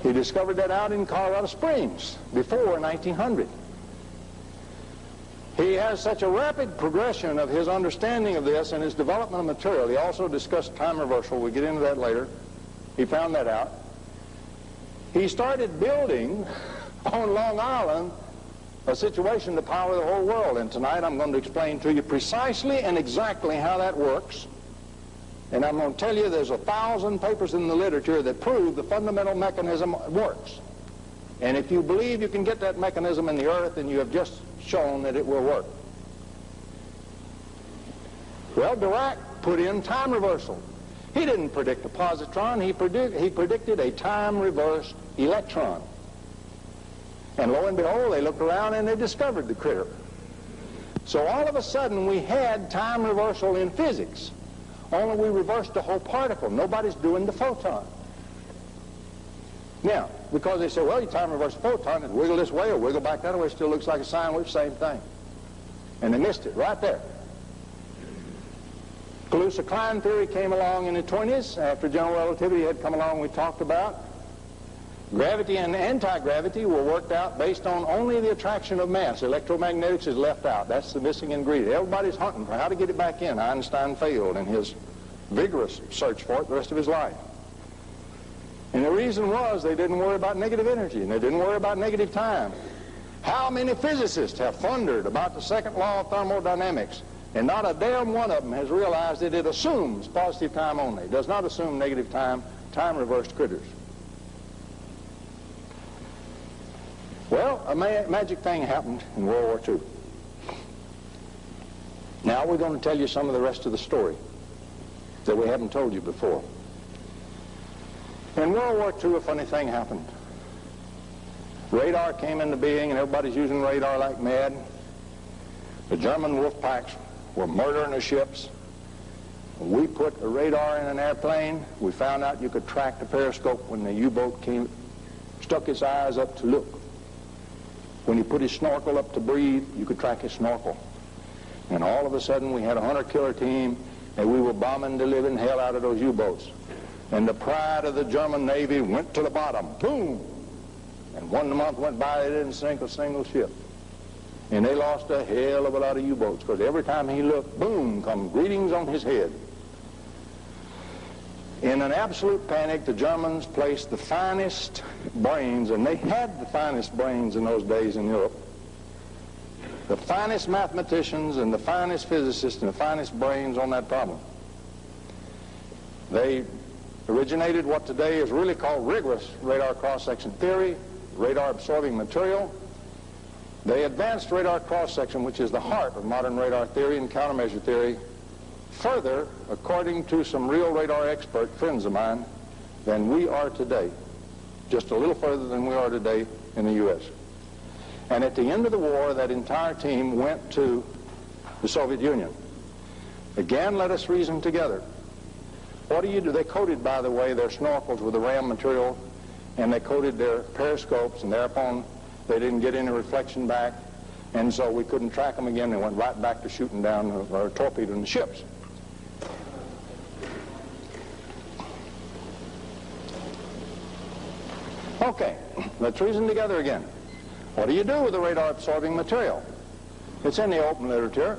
He discovered that out in Colorado Springs before 1900. He has such a rapid progression of his understanding of this and his development of material. He also discussed time reversal. We'll get into that later. He found that out. He started building on Long Island a situation to power the whole world. And tonight I'm going to explain to you precisely and exactly how that works. And I'm going to tell you there's 1,000 papers in the literature that prove the fundamental mechanism works. And if you believe you can get that mechanism in the earth, then you have just shown that it will work. Well, Dirac put in time reversal. He didn't predict a positron. He predicted a time-reversed electron. And lo and behold, they looked around and they discovered the critter. So all of a sudden we had time reversal in physics. Only we reversed the whole particle. Nobody's doing the photon. Now, because they say, well, you time reverse the photon, it wiggle this way or wiggle back that way, it still looks like a sine wave, same thing. And they missed it right there. Kaluza-Klein theory came along in the 20s after general relativity had come along. We talked about gravity and anti-gravity were worked out based on only the attraction of mass. Electromagnetics is left out. That's the missing ingredient. Everybody's hunting for how to get it back in. Einstein failed in his vigorous search for it the rest of his life. And the reason was they didn't worry about negative energy and they didn't worry about negative time. How many physicists have thundered about the second law of thermodynamics, and not a damn one of them has realized that it assumes positive time only. It does not assume negative time, time-reversed critters. Well, a magic thing happened in World War II. Now we're going to tell you some of the rest of the story that we haven't told you before. In World War II, a funny thing happened. Radar came into being, and everybody's using radar like mad. The German wolf packs were murdering the ships. We put a radar in an airplane. We found out you could track the periscope when the U-boat came, stuck its eyes up to look. When he put his snorkel up to breathe, you could track his snorkel. And all of a sudden, we had a hunter-killer team And we were bombing the living hell out of those U-boats. And the pride of the German Navy went to the bottom. Boom! And 1 month went by, they didn't sink a single ship. And they lost a hell of a lot of U-boats, because every time he looked, boom, come greetings on his head. In an absolute panic, the Germans placed the finest brains, and they had the finest brains in those days in Europe, the finest mathematicians and the finest physicists and the finest brains on that problem. They originated what today is really called rigorous radar cross-section theory, radar absorbing material. They advanced radar cross-section, which is the heart of modern radar theory and countermeasure theory, further, according to some real radar expert friends of mine, than we are today. Just a little further than we are today in the U.S. And at the end of the war, that entire team went to the Soviet Union. Again, let us reason together. What do you do? They coated, by the way, their snorkels with the RAM material, and they coated their periscopes, and thereupon they didn't get any reflection back, and so we couldn't track them again. They went right back to shooting down or torpedoing the ships. Okay, let's reason together again. What do you do with the radar absorbing material? It's in the open literature.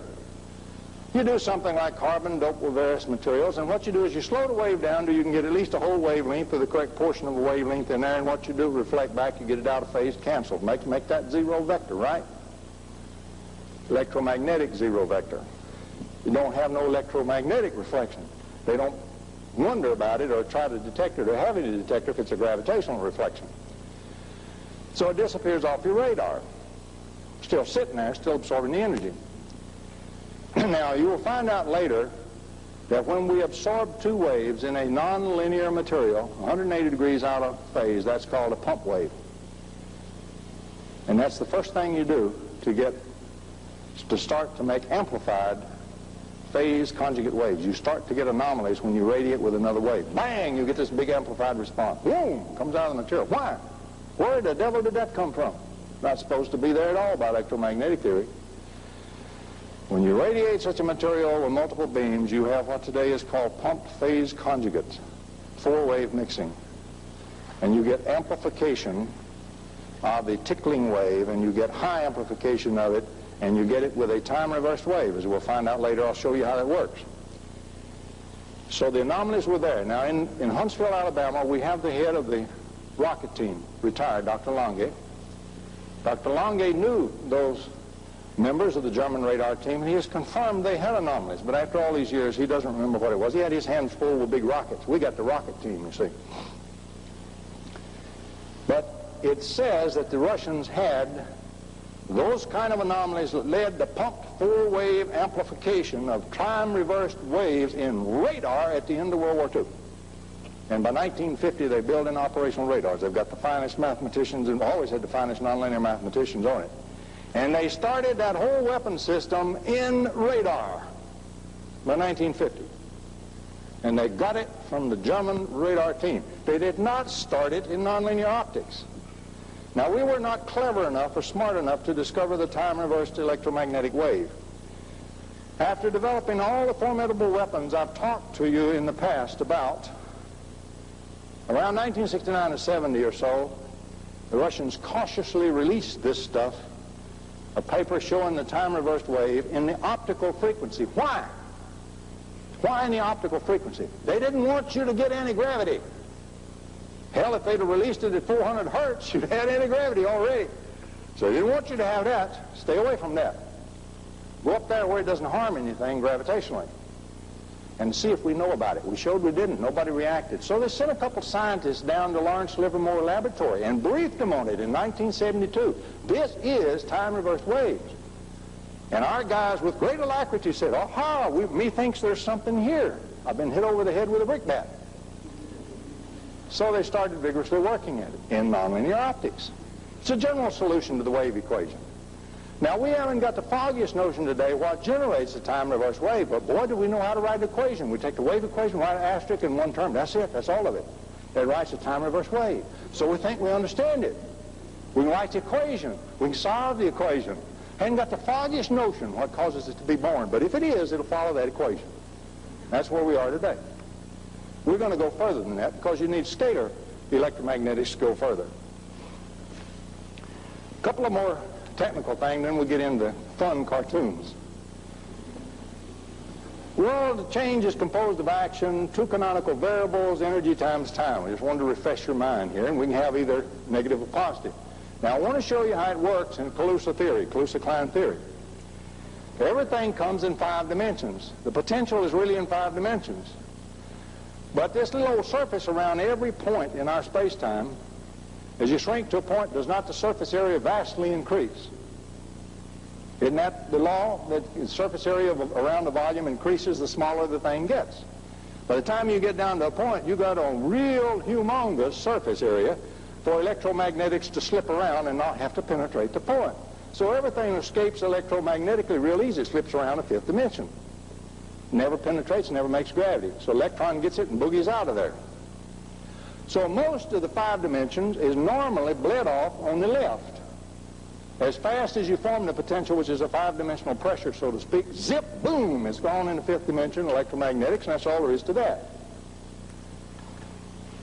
You do something like carbon doped with various materials, and what you do is you slow the wave down till you can get at least a whole wavelength or the correct portion of a wavelength in there, and what you do, reflect back, you get it out of phase, canceled. Make that zero vector, right? Electromagnetic zero vector. You don't have no electromagnetic reflection. They don't wonder about it or try to detect it or have any detector if it's a gravitational reflection. So it disappears off your radar. Still sitting there, still absorbing the energy. Now, you will find out later that when we absorb two waves in a nonlinear material, 180 degrees out of phase, that's called a pump wave. And that's the first thing you do to start to make amplified phase conjugate waves. You start to get anomalies when you radiate with another wave. Bang! You get this big amplified response. Boom! Comes out of the material. Why? Where the devil did that come from? Not supposed to be there at all by electromagnetic theory. When you radiate such a material with multiple beams, you have what today is called pumped phase conjugates, four-wave mixing. And you get amplification of the tickling wave, and you get high amplification of it, and you get it with a time-reversed wave. As we'll find out later, I'll show you how that works. So the anomalies were there. Now, in Huntsville, Alabama, we have the head of the rocket team, retired, Dr. Lange. Dr. Lange knew those members of the German radar team, and he has confirmed they had anomalies. But after all these years, he doesn't remember what it was. He had his hands full with big rockets. We got the rocket team, you see. But it says that the Russians had those kind of anomalies that led to pumped four-wave amplification of time-reversed waves in radar at the end of World War II. And by 1950, they built in operational radars. They've got the finest mathematicians, and always had the finest nonlinear mathematicians on it. And they started that whole weapon system in radar by 1950. And they got it from the German radar team. They did not start it in nonlinear optics. Now, we were not clever enough or smart enough to discover the time-reversed electromagnetic wave. After developing all the formidable weapons I've talked to you in the past about, around 1969 or 70 or so, the Russians cautiously released this stuff, a paper showing the time-reversed wave in the optical frequency. Why? Why in the optical frequency? They didn't want you to get anti-gravity. Hell, if they'd have released it at 400 hertz, you'd had anti-gravity already. So they didn't want you to have that. Stay away from that. Go up there where it doesn't harm anything gravitationally and see if we know about it. We showed we didn't. Nobody reacted. So they sent a couple scientists down to Lawrence Livermore Laboratory and briefed them on it in 1972. This is time-reversed waves. And our guys with great alacrity said, aha, methinks there's something here. I've been hit over the head with a brickbat. So they started vigorously working at it in nonlinear optics. It's a general solution to the wave equation. Now, we haven't got the foggiest notion today what generates the time-reversed wave, but boy, do we know how to write an equation. We take the wave equation, write an asterisk in one term. That's it. That's all of it. It writes a time-reversed wave. So we think we understand it. We can write the equation. We can solve the equation. Haven't got the foggiest notion what causes it to be born, but if it is, it'll follow that equation. That's where we are today. We're going to go further than that because you need scalar electromagnetics to go further. A couple of more technical things, then we'll get into fun cartoons. World of change is composed of action, two canonical variables, energy times time. I just wanted to refresh your mind here, and we can have either negative or positive. Now, I want to show you how it works in Kaluza-Klein theory. Everything comes in 5 dimensions. The potential is really in 5 dimensions. But this little old surface around every point in our space-time, as you shrink to a point, does not the surface area vastly increase? Isn't that the law, that the surface area around the volume increases the smaller the thing gets? By the time you get down to a point, you got a real humongous surface area for electromagnetics to slip around and not have to penetrate the point. So everything escapes electromagnetically real easy. It slips around a 5th dimension. Never penetrates, never makes gravity. So electron gets it and boogies out of there. So most of the 5 dimensions is normally bled off on the left. As fast as you form the potential, which is a 5-dimensional pressure, so to speak, zip, boom, it's gone in the 5th dimension, electromagnetics, and that's all there is to that.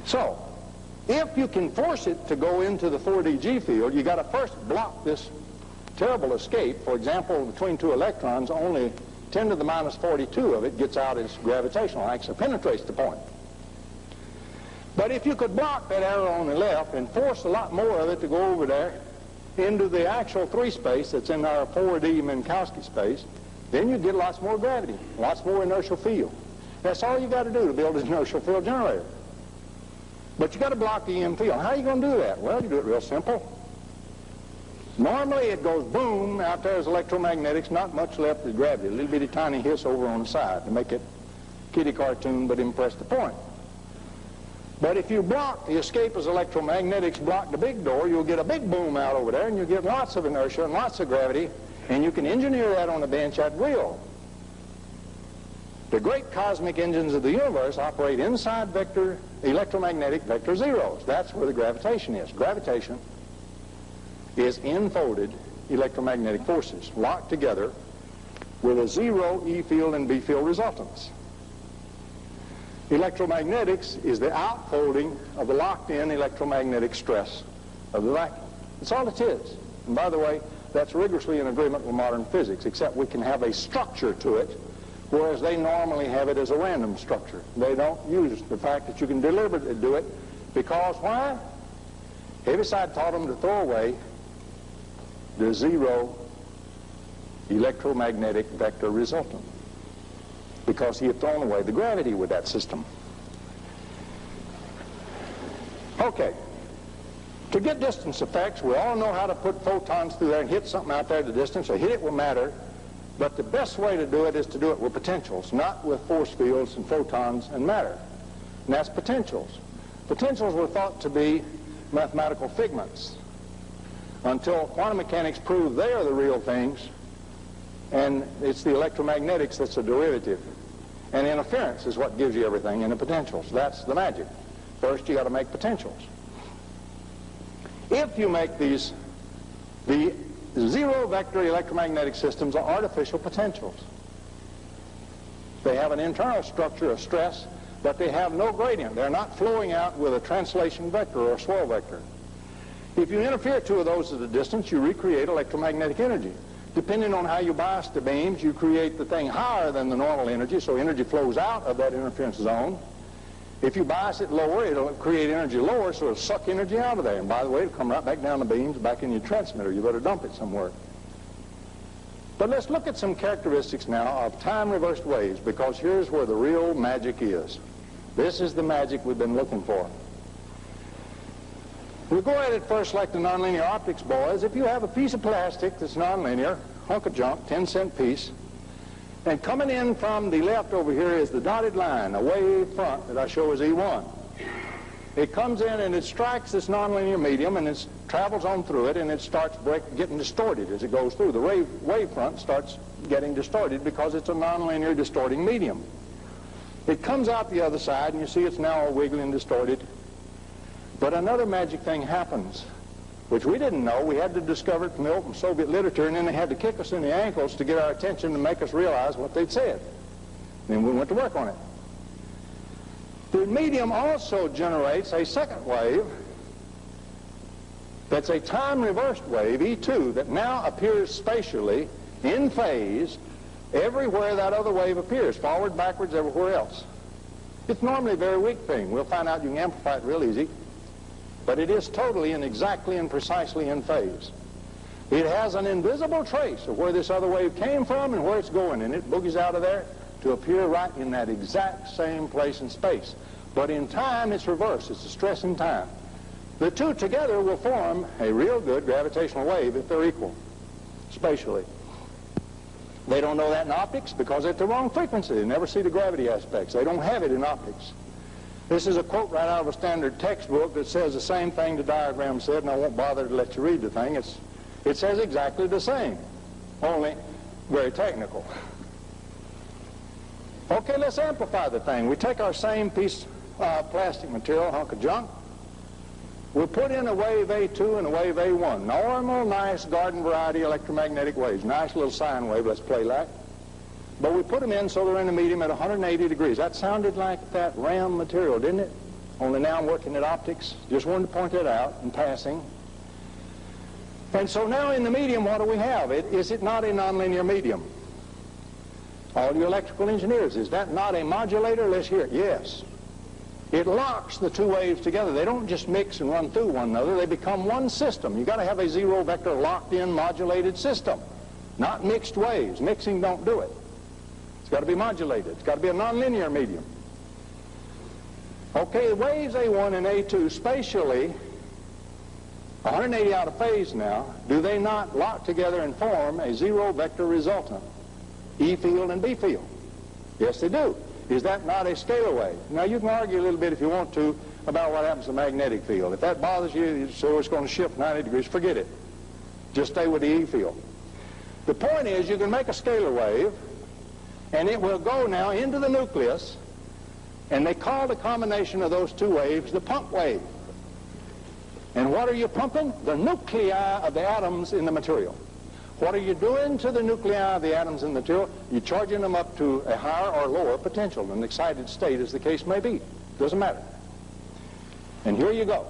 So, if you can force it to go into the 4DG field, you got to first block this terrible escape. For example, between 2 electrons, only 10 to the minus 42 of it gets out as gravitational, actually penetrates the point. But if you could block that arrow on the left and force a lot more of it to go over there into the actual 3 space that's in our 4D Minkowski space, then you get lots more gravity, lots more inertial field. That's all you got to do to build an inertial field generator. But you got to block the EM field. How are you going to do that? Well, you do it real simple. Normally it goes boom, out there is electromagnetics, not much left is gravity, a little bitty tiny hiss over on the side to make it kitty cartoon but impress the point. But if you block the escape as electromagnetics, block the big door, you'll get a big boom out over there, and you'll get lots of inertia and lots of gravity, and you can engineer that on the bench at will. The great cosmic engines of the universe operate inside vector, electromagnetic vector zeros. That's where the gravitation is. Gravitation is enfolded electromagnetic forces locked together with a 0 E field and B field resultance. Electromagnetics is the outfolding of the locked-in electromagnetic stress of the vacuum. That's all it is. And by the way, that's rigorously in agreement with modern physics, except we can have a structure to it, whereas they normally have it as a random structure. They don't use the fact that you can deliberately do it, because why? Heaviside taught them to throw away the 0 electromagnetic vector resultant, because he had thrown away the gravity with that system. Okay. To get distance effects, we all know how to put photons through there and hit something out there at the distance, or hit it with matter, but the best way to do it is to do it with potentials, not with force fields and photons and matter. And that's potentials. Potentials were thought to be mathematical figments until quantum mechanics proved they are the real things, and it's the electromagnetics that's a derivative. And interference is what gives you everything in the potentials. That's the magic. First, you got to make potentials. If you make these, the 0 vector electromagnetic systems are artificial potentials. They have an internal structure of stress, but they have no gradient. They're not flowing out with a translation vector or a swirl vector. If you interfere 2 of those at a distance, you recreate electromagnetic energy. Depending on how you bias the beams, you create the thing higher than the normal energy, so energy flows out of that interference zone. If you bias it lower, it'll create energy lower, so it'll suck energy out of there. And by the way, it'll come right back down the beams, back in your transmitter. You better dump it somewhere. But let's look at some characteristics now of time-reversed waves, because here's where the real magic is. This is the magic we've been looking for. We'll go at it first like the nonlinear optics boys. If you have a piece of plastic that's nonlinear, hunk of junk, 10-cent piece, and coming in from the left over here is the dotted line, a wave front that I show as E1. It comes in and it strikes this nonlinear medium, and it travels on through it, and it starts getting distorted as it goes through. The wave front starts getting distorted because it's a nonlinear distorting medium. It comes out the other side, and you see it's now all wiggly and distorted. But another magic thing happens, which we didn't know. We had to discover it from the old Soviet literature, and then they had to kick us in the ankles to get our attention and make us realize what they'd said. Then we went to work on it. The medium also generates a second wave that's a time-reversed wave, E2, that now appears spatially in phase everywhere that other wave appears, forward, backwards, everywhere else. It's normally a very weak thing. We'll find out you can amplify it real easy. But it is totally and exactly and precisely in phase. It has an invisible trace of where this other wave came from and where it's going, and it boogies out of there to appear right in that exact same place in space. But in time, it's reversed. It's a stress in time. The two together will form a real good gravitational wave if they're equal, spatially. They don't know that in optics because they're at the wrong frequency. They never see the gravity aspects. They don't have it in optics. This is a quote right out of a standard textbook that says the same thing the diagram said, and I won't bother to let you read the thing. It says exactly the same, only very technical. Okay, let's amplify the thing. We take our same piece of plastic material, hunk of junk. We'll put in a wave A2 and a wave A1. Normal, nice garden variety electromagnetic waves. Nice little sine wave, let's play like. But we put them in so they're in the medium at 180 degrees. That sounded like that RAM material, didn't it? Only now I'm working at optics. Just wanted to point that out in passing. And so now in the medium, what do we have? Is it not a nonlinear medium? All you electrical engineers, is that not a modulator? Let's hear it. Yes. It locks the two waves together. They don't just mix and run through one another. They become one system. You've got to have a zero vector locked-in modulated system, not mixed waves. Mixing don't do it. It's got to be modulated. It's got to be a nonlinear medium. Okay, the waves A1 and A2 spatially, 180 out of phase now, do they not lock together and form a zero vector resultant, E field and B field? Yes, they do. Is that not a scalar wave? Now, you can argue a little bit if you want to about what happens to the magnetic field. If that bothers you, so it's going to shift 90 degrees, forget it. Just stay with the E field. The point is you can make a scalar wave, and it will go now into the nucleus, and they call the combination of those two waves the pump wave. And what are you pumping? The nuclei of the atoms in the material. What are you doing to the nuclei of the atoms in the material? You're charging them up to a higher or lower potential, an excited state as the case may be. Doesn't matter. And here you go.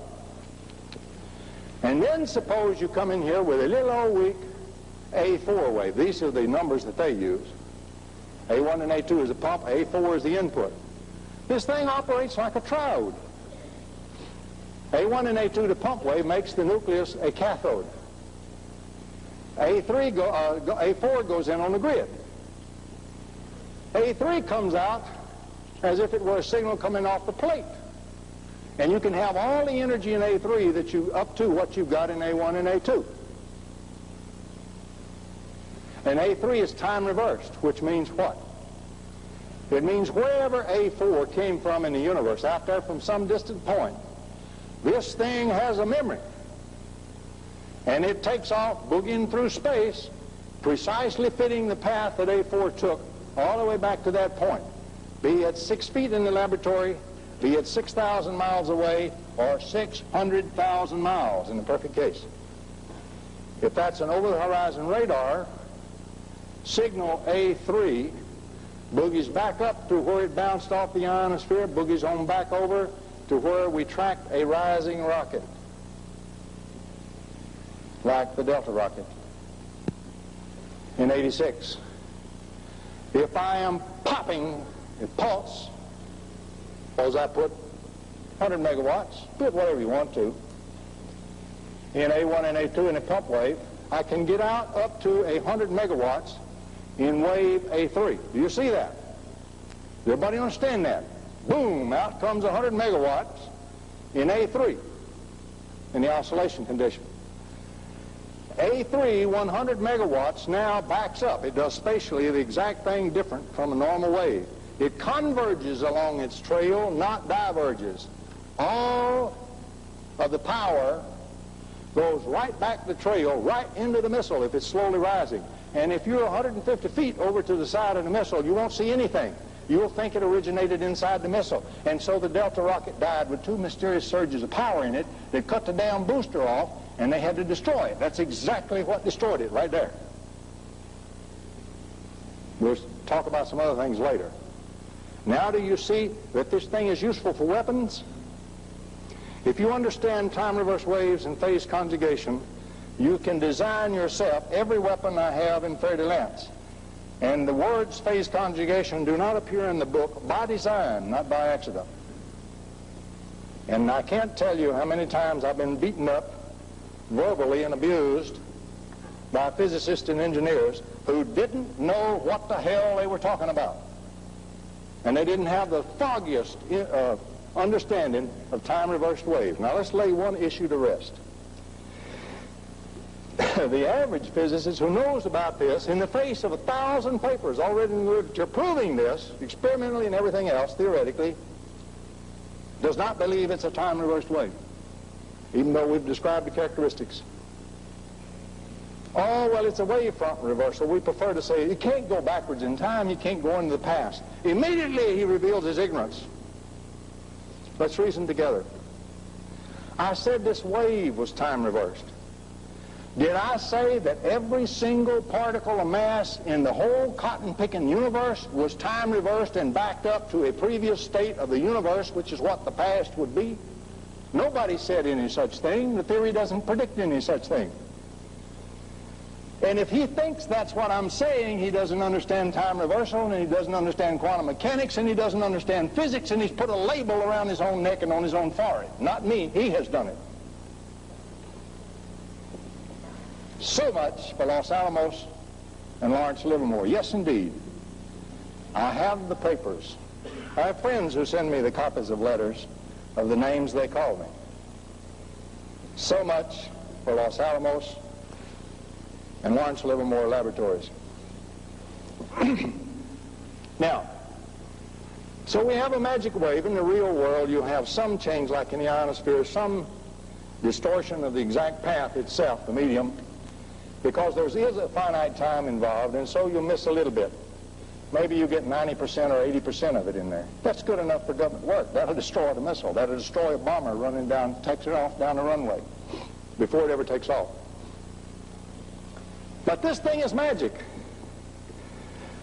And then suppose you come in here with a little old weak A4 wave. These are the numbers that they use. A1 and A2 is the pump, A4 is the input. This thing operates like a triode. A1 and A2, the pump wave, makes the nucleus a cathode. A4 goes in on the grid. A3 comes out as if it were a signal coming off the plate. And you can have all the energy in A3 that you up to what you've got in A1 and A2. And A3 is time reversed, which means what? It means wherever A4 came from in the universe, out there from some distant point, this thing has a memory. And it takes off boogieing through space, precisely fitting the path that A4 took all the way back to that point. Be it 6 feet in the laboratory, be it 6,000 miles away, or 600,000 miles in the perfect case. If that's an over-the-horizon radar, signal A3 boogies back up to where it bounced off the ionosphere, boogies on back over to where we tracked a rising rocket, like the Delta rocket in '86. If I am popping a pulse, suppose I put 100 megawatts, put whatever you want to, in A1 and A2 in a pump wave, I can get out up to 100 megawatts in wave A3. Do you see that? Does everybody understand that? Boom, out comes 100 megawatts in A3 in the oscillation condition. A3, 100 megawatts, now backs up. It does spatially the exact thing different from a normal wave. It converges along its trail, not diverges. All of the power goes right back the trail, right into the missile if it's slowly rising. And if you're 150 feet over to the side of the missile, you won't see anything. You'll think it originated inside the missile. And so the Delta rocket died with 2 mysterious surges of power in it that cut the damn booster off, and they had to destroy it. That's exactly what destroyed it right there. We'll talk about some other things later. Now do you see that this thing is useful for weapons? If you understand time reverse waves and phase conjugation, you can design yourself every weapon I have in Faraday lengths. And the words phase conjugation do not appear in the book by design, not by accident. And I can't tell you how many times I've been beaten up verbally and abused by physicists and engineers who didn't know what the hell they were talking about. And they didn't have the foggiest understanding of time-reversed waves. Now let's lay one issue to rest. The average physicist who knows about this, in the face of 1,000 papers already in the literature proving this, experimentally and everything else, theoretically, does not believe it's a time-reversed wave, even though we've described the characteristics. Oh, well, it's a wave front reversal. We prefer to say you can't go backwards in time, you can't go into the past. Immediately he reveals his ignorance. Let's reason together. I said this wave was time reversed. Did I say that every single particle of mass in the whole cotton-picking universe was time reversed and backed up to a previous state of the universe, which is what the past would be? Nobody said any such thing. The theory doesn't predict any such thing. And if he thinks that's what I'm saying, he doesn't understand time reversal, and he doesn't understand quantum mechanics, and he doesn't understand physics, and he's put a label around his own neck and on his own forehead. Not me. He has done it. So much for Los Alamos and Lawrence Livermore. Yes, indeed. I have the papers. I have friends who send me the copies of letters of the names they call me. So much for Los Alamos and Lawrence Livermore Laboratories. Now, so we have a magic wave. In the real world, you have some change, like in the ionosphere, some distortion of the exact path itself, the medium, because there is a finite time involved, and so you'll miss a little bit. Maybe you get 90% or 80% of it in there. That's good enough for government work. That'll destroy the missile. That'll destroy a bomber running down, takes it off down the runway before it ever takes off. But this thing is magic,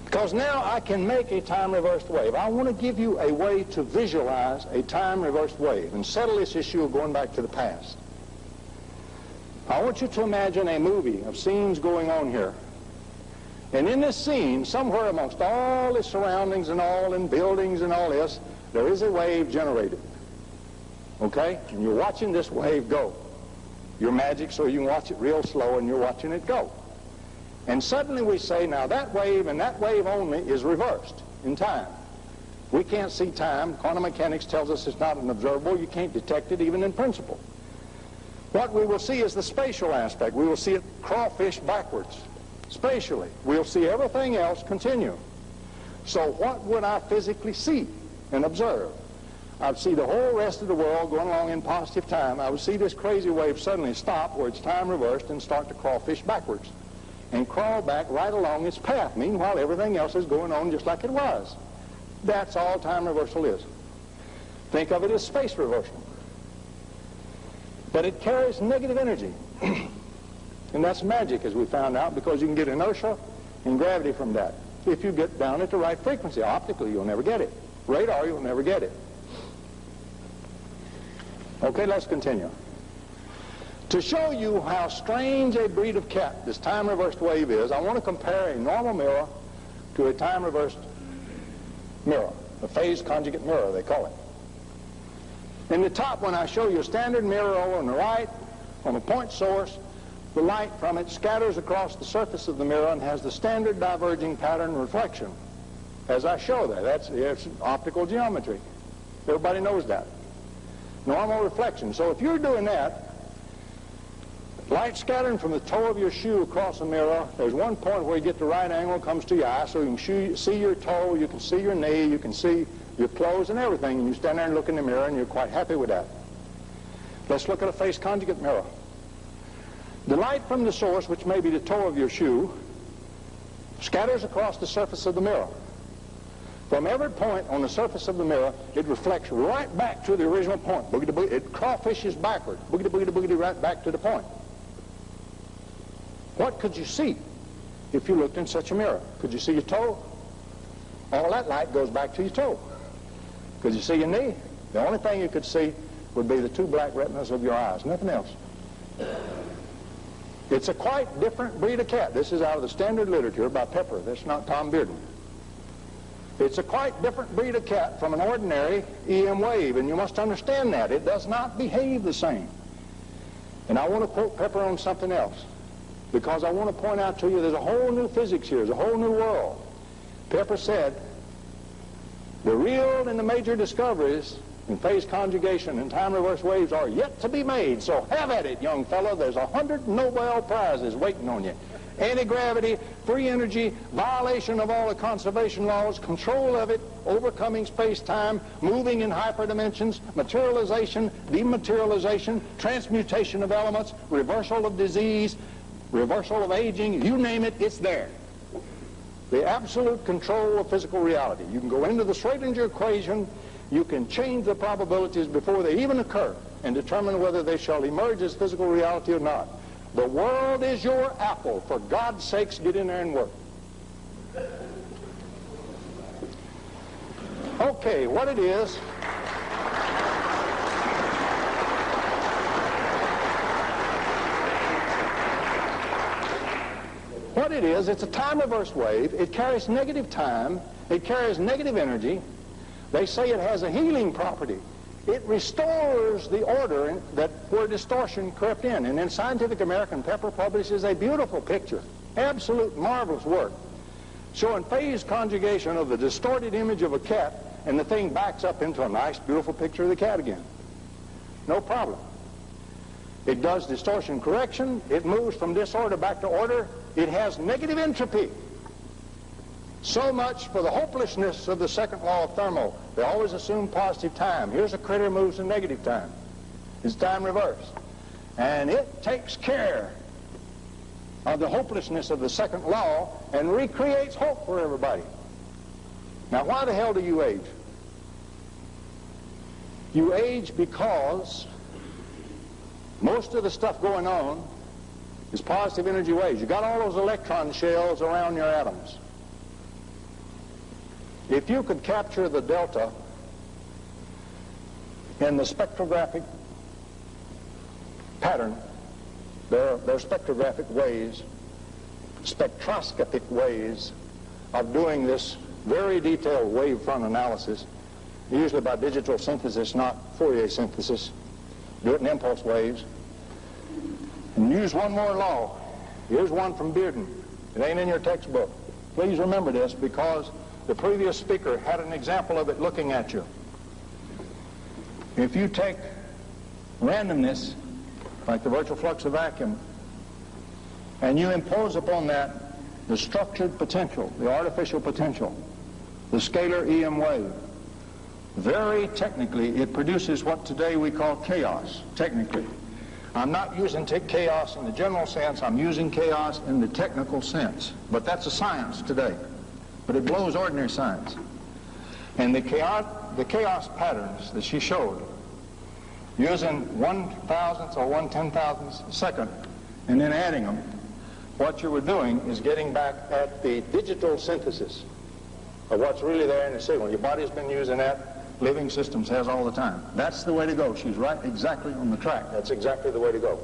because now I can make a time-reversed wave. I want to give you a way to visualize a time-reversed wave and settle this issue of going back to the past. I want you to imagine a movie of scenes going on here. And in this scene, somewhere amongst all the surroundings and all in buildings and all this, there is a wave generated. Okay? And you're watching this wave go. You're magic, so you can watch it real slow, and you're watching it go. And suddenly we say, now that wave and that wave only is reversed in time. We can't see time. Quantum mechanics tells us it's not an observable. You can't detect it even in principle. What we will see is the spatial aspect. We will see it crawfish backwards, spatially. We'll see everything else continue. So what would I physically see and observe? I'd see the whole rest of the world going along in positive time. I would see this crazy wave suddenly stop where it's time reversed and start to crawfish backwards and crawl back right along its path. Meanwhile, everything else is going on just like it was. That's all time reversal is. Think of it as space reversal. But it carries negative energy. And that's magic, as we found out, because you can get inertia and gravity from that. If you get down at the right frequency. Optically, you'll never get it. Radar, you'll never get it. Okay, let's continue. To show you how strange a breed of cat this time-reversed wave is, I want to compare a normal mirror to a time-reversed mirror, a phase conjugate mirror, they call it. In the top one, I show you a standard mirror over on the right, on a point source. The light from it scatters across the surface of the mirror and has the standard diverging pattern reflection. As I show that, it's optical geometry. Everybody knows that. Normal reflection. So if you're doing that, light scattering from the toe of your shoe across the mirror, there's one point where you get the right angle, comes to your eye, so you can see your toe, you can see your knee, you can see your clothes and everything, and you stand there and look in the mirror, and you're quite happy with that. Let's look at a phase conjugate mirror. The light from the source, which may be the toe of your shoe, scatters across the surface of the mirror. From every point on the surface of the mirror, it reflects right back to the original point. Boogity boogity, it crawfishes backward. Boogity boogity boogity, right back to the point. What could you see if you looked in such a mirror? Could you see your toe? All that light goes back to your toe. Could you see your knee? The only thing you could see would be the two black retinas of your eyes, nothing else. It's a quite different breed of cat. This is out of the standard literature by Pepper. That's not Tom Bearden. It's a quite different breed of cat from an ordinary EM wave, and you must understand that. It does not behave the same. And I want to quote Pepper on something else, because I want to point out to you there's a whole new physics here. There's a whole new world. Pepper said, the real and the major discoveries in phase conjugation and time reverse waves are yet to be made. So have at it, young fellow. There's 100 Nobel Prizes waiting on you. Anti-gravity, free energy, violation of all the conservation laws, control of it, overcoming space-time, moving in hyperdimensions, materialization, dematerialization, transmutation of elements, reversal of disease, reversal of aging, you name it, it's there. The absolute control of physical reality. You can go into the Schrodinger equation, you can change the probabilities before they even occur and determine whether they shall emerge as physical reality or not. The world is your apple. For God's sakes, get in there and work. Okay, what it is, it's a time reverse wave. It carries negative time. It carries negative energy. They say it has a healing property. It restores the order that where distortion crept in. And in Scientific American, Pepper publishes a beautiful picture, absolute marvelous work, showing phase conjugation of the distorted image of a cat, and the thing backs up into a nice, beautiful picture of the cat again. No problem. It does distortion correction. It moves from disorder back to order. It has negative entropy. So much for the hopelessness of the second law of thermo. They always assume positive time. Here's a critter moves in negative time. It's time reversed. And it takes care of the hopelessness of the second law and recreates hope for everybody. Now, why the hell do you age? You age because most of the stuff going on is positive energy waves. You got all those electron shells around your atoms. If you could capture the delta in the spectrographic pattern, there are spectrographic ways, spectroscopic ways of doing this very detailed wavefront analysis, usually by digital synthesis, not Fourier synthesis. Do it in impulse waves. And use one more law. Here's one from Bearden. It ain't in your textbook. Please remember this, because the previous speaker had an example of it looking at you. If you take randomness, like the virtual flux of vacuum, and you impose upon that the structured potential, the artificial potential, the scalar EM wave, very technically it produces what today we call chaos, technically. I'm not using chaos in the general sense, I'm using chaos in the technical sense. But that's a science today. But it blows ordinary science. And the chaos patterns that she showed, using 1/1000th or 1/10,000th second, and then adding them, what you were doing is getting back at the digital synthesis of what's really there in the signal. Your body's been using that. Living systems has all the time. That's the way to go. She's right exactly on the track. That's exactly the way to go.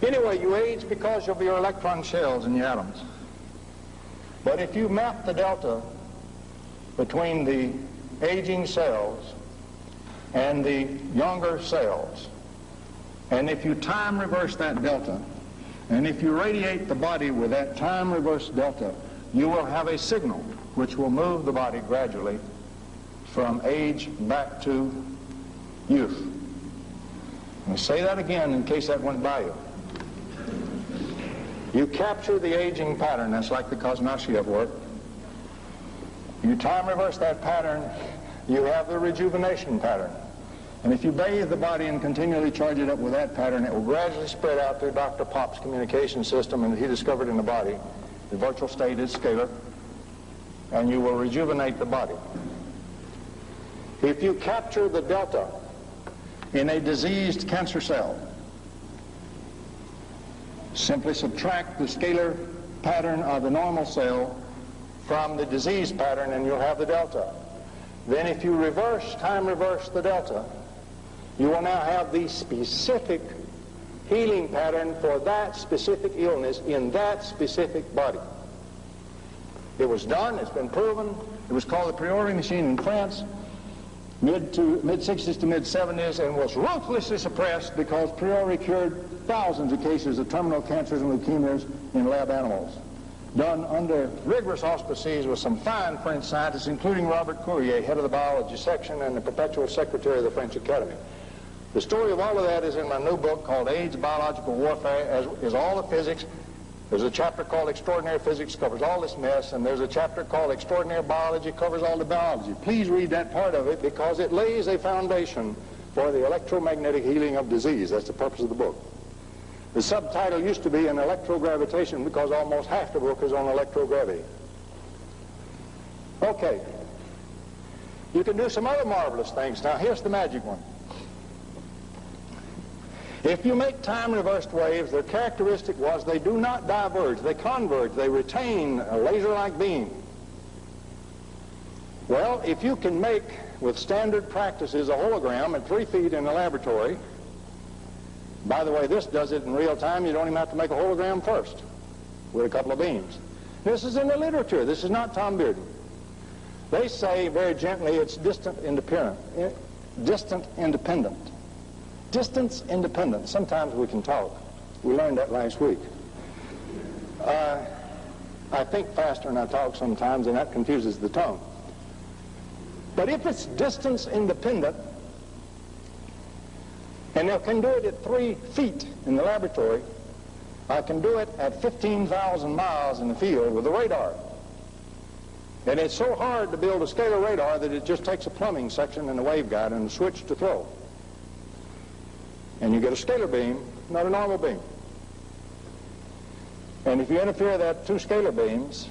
Anyway, you age because of your electron shells in your atoms. But if you map the delta between the aging cells and the younger cells, and if you time reverse that delta, and if you radiate the body with that time reverse delta, you will have a signal which will move the body gradually from age back to youth. Let me say that again in case that went by you. You capture the aging pattern, that's like the Kosnashiev work. You time reverse that pattern, you have the rejuvenation pattern. And if you bathe the body and continually charge it up with that pattern, it will gradually spread out through Dr. Pop's communication system, and he discovered in the body. The virtual state is scalar, and you will rejuvenate the body. If you capture the delta in a diseased cancer cell, simply subtract the scalar pattern of the normal cell from the disease pattern and you'll have the delta. then if you time reverse the delta, you will now have the specific healing pattern for that specific illness in that specific body. It was done, it's been proven. It was called the Priori machine in France, mid-60s to mid-70s, and was ruthlessly suppressed because Priori cured thousands of cases of terminal cancers and leukemias in lab animals, done under rigorous auspices with some fine French scientists, including Robert Courier, head of the biology section and the perpetual secretary of the French Academy. The story of all of that is in my new book called AIDS, Biological Warfare, as is all the physics. There's a chapter called Extraordinary Physics, covers all this mess, and there's a chapter called Extraordinary Biology, covers all the biology. Please read that part of it because it lays a foundation for the electromagnetic healing of disease. That's the purpose of the book. The subtitle used to be an electrogravitation because almost half the book is on electrogravity. Okay. You can do some other marvelous things. Now, here's the magic one. If you make time-reversed waves, their characteristic was they do not diverge, they converge, they retain a laser-like beam. Well, if you can make, with standard practices, a hologram at 3 feet in a laboratory, by the way, this does it in real time, you don't even have to make a hologram first, with a couple of beams. This is in the literature, this is not Tom Bearden. They say very gently it's distance independent. Distance independent. Sometimes we can talk. We learned that last week. I think faster than I talk sometimes, and that confuses the tongue. But if it's distance independent, and I can do it at 3 feet in the laboratory, I can do it at 15,000 miles in the field with a radar. And it's so hard to build a scalar radar that it just takes a plumbing section and a waveguide and a switch to throw. And you get a scalar beam, not a normal beam. And if you interfere that 2 scalar beams,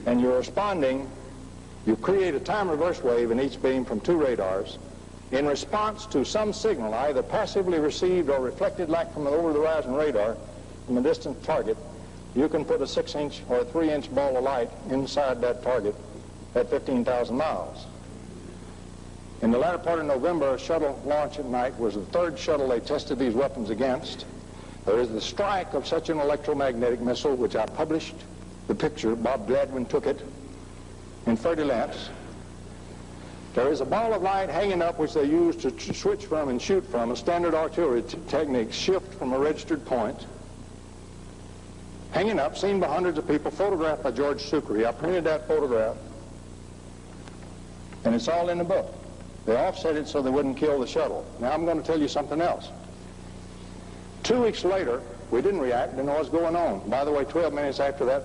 and you're responding, you create a time-reverse wave in each beam from 2 radars in response to some signal, either passively received or reflected light from an over-the-horizon radar from a distant target. You can put a 6-inch or a 3-inch ball of light inside that target at 15,000 miles. In the latter part of November, a shuttle launch at night was the 3rd shuttle they tested these weapons against. There is the strike of such an electromagnetic missile, which I published the picture. Bob Gladwin took it in 30 lamps. There is a ball of light hanging up which they use to switch from and shoot from, a standard artillery technique, shift from a registered point. Hanging up, seen by hundreds of people, photographed by George Sucre. I printed that photograph, and it's all in the book. They offset it so they wouldn't kill the shuttle. Now I'm going to tell you something else. 2 weeks later, we didn't react, didn't know what was going on. By the way, 12 minutes after that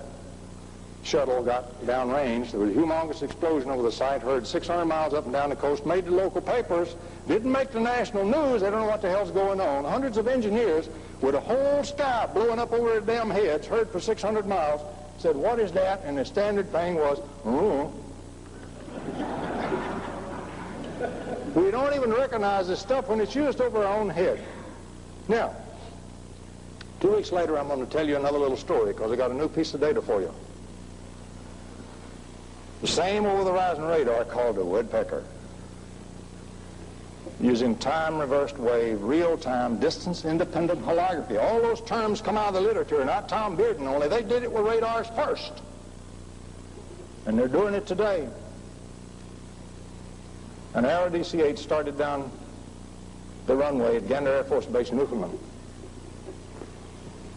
shuttle got downrange, there was a humongous explosion over the site, heard 600 miles up and down the coast, made the local papers, didn't make the national news, they don't know what the hell's going on. Hundreds of engineers with a whole sky blowing up over their damn heads, heard for 600 miles, said, what is that? And the standard thing was, We don't even recognize this stuff when it's used over our own head. Now, 2 weeks later, I'm going to tell you another little story because I got a new piece of data for you. The same over-the-horizon radar called a woodpecker, using time-reversed wave, real-time, distance-independent holography. All those terms come out of the literature, not Tom Bearden, only they did it with radars first. And they're doing it today. An Arrow DC-8 started down the runway at Gander Air Force Base, Newfoundland.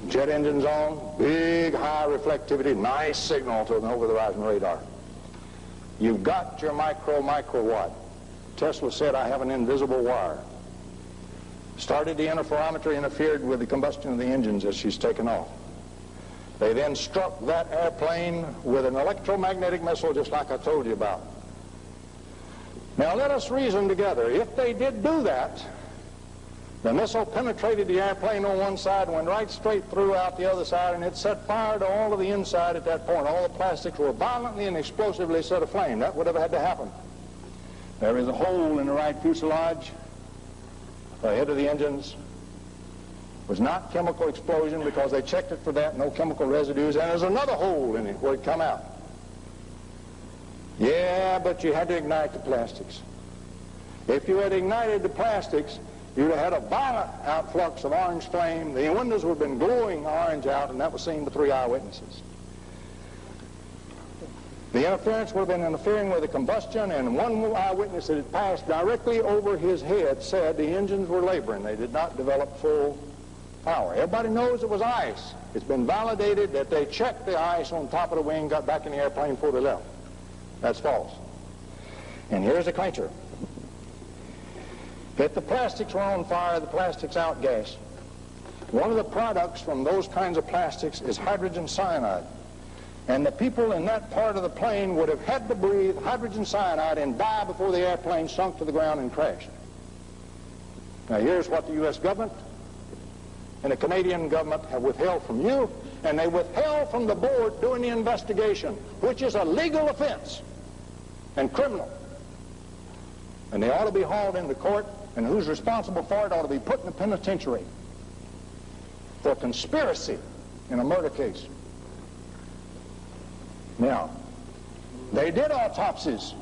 Jet engines on, big high reflectivity, nice signal to an over-the-horizon radar. You've got your microwatt. Tesla said, I have an invisible wire. Started the interferometer, interfered with the combustion of the engines as she's taken off. They then struck that airplane with an electromagnetic missile just like I told you about. Now let us reason together. If they did do that, the missile penetrated the airplane on one side, went right straight through out the other side, and it set fire to all of the inside at that point. All the plastics were violently and explosively set aflame. That would have had to happen. There is a hole in the right fuselage. The head of the engines was not chemical explosion because they checked it for that, no chemical residues, and there's another hole in it where it come out. Yeah, but you had to ignite the plastics. If you had ignited the plastics, you'd have had a violent outflux of orange flame. The windows would have been glowing orange out, and that was seen by 3 eyewitnesses. The interference would have been interfering with the combustion, and one eyewitness that had passed directly over his head said the engines were laboring. They did not develop full power. Everybody knows it was ice. It's been validated that they checked the ice on top of the wing, got back in the airplane before they left. That's false. And here's the clincher. If the plastics were on fire, the plastics outgas. One of the products from those kinds of plastics is hydrogen cyanide. And the people in that part of the plane would have had to breathe hydrogen cyanide and die before the airplane sunk to the ground and crashed. Now here's what the U.S. government and the Canadian government have withheld from you, and they withheld from the board doing the investigation, which is a legal offense and criminal. And they ought to be hauled into court, and who's responsible for it ought to be put in the penitentiary for conspiracy in a murder case. Now, they did autopsies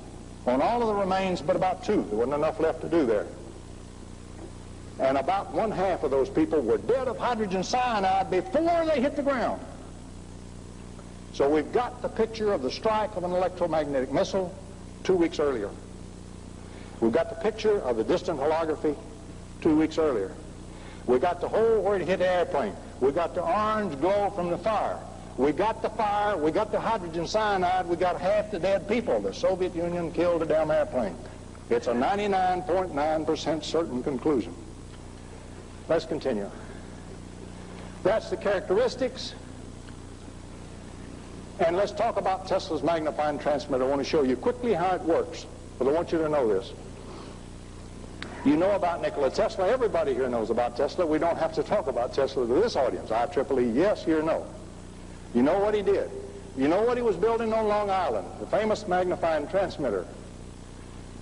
on all of the remains but about 2. There wasn't enough left to do there. And about 1/2 of those people were dead of hydrogen cyanide before they hit the ground. So we've got the picture of the strike of an electromagnetic missile 2 weeks earlier. We've got the picture of the distant holography 2 weeks earlier. We got the hole where it hit the airplane. We got the orange glow from the fire. We got the fire, we got the hydrogen cyanide, we got half the dead people. The Soviet Union killed a damn airplane. It's a 99.9% certain conclusion. Let's continue. That's the characteristics. And let's talk about Tesla's magnifying transmitter. I want to show you quickly how it works, but I want you to know this. You know about Nikola Tesla. Everybody here knows about Tesla. We don't have to talk about Tesla to this audience. IEEE, yes, here, no. You know what he did. You know what he was building on Long Island, the famous magnifying transmitter.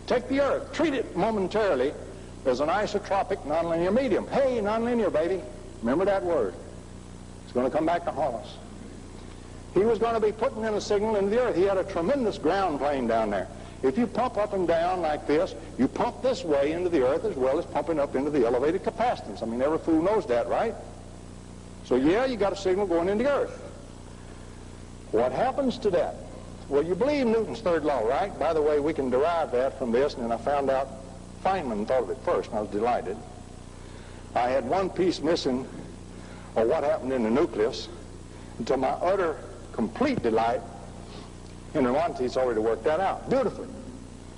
Take the Earth, treat it momentarily as an isotropic nonlinear medium. Hey, nonlinear, baby. Remember that word. It's going to come back to haunt us. He was going to be putting in a signal into the Earth. He had a tremendous ground plane down there. If you pump up and down like this, you pump this way into the Earth as well as pumping up into the elevated capacitance. I mean, every fool knows that, right? So yeah, you got a signal going into the Earth. What happens to that? Well, you believe Newton's third law, right? By the way, we can derive that from this, and then I found out Feynman thought of it first, and I was delighted. I had one piece missing, or what happened in the nucleus, until my utter, complete delight, Henry Monteith's already worked that out beautifully,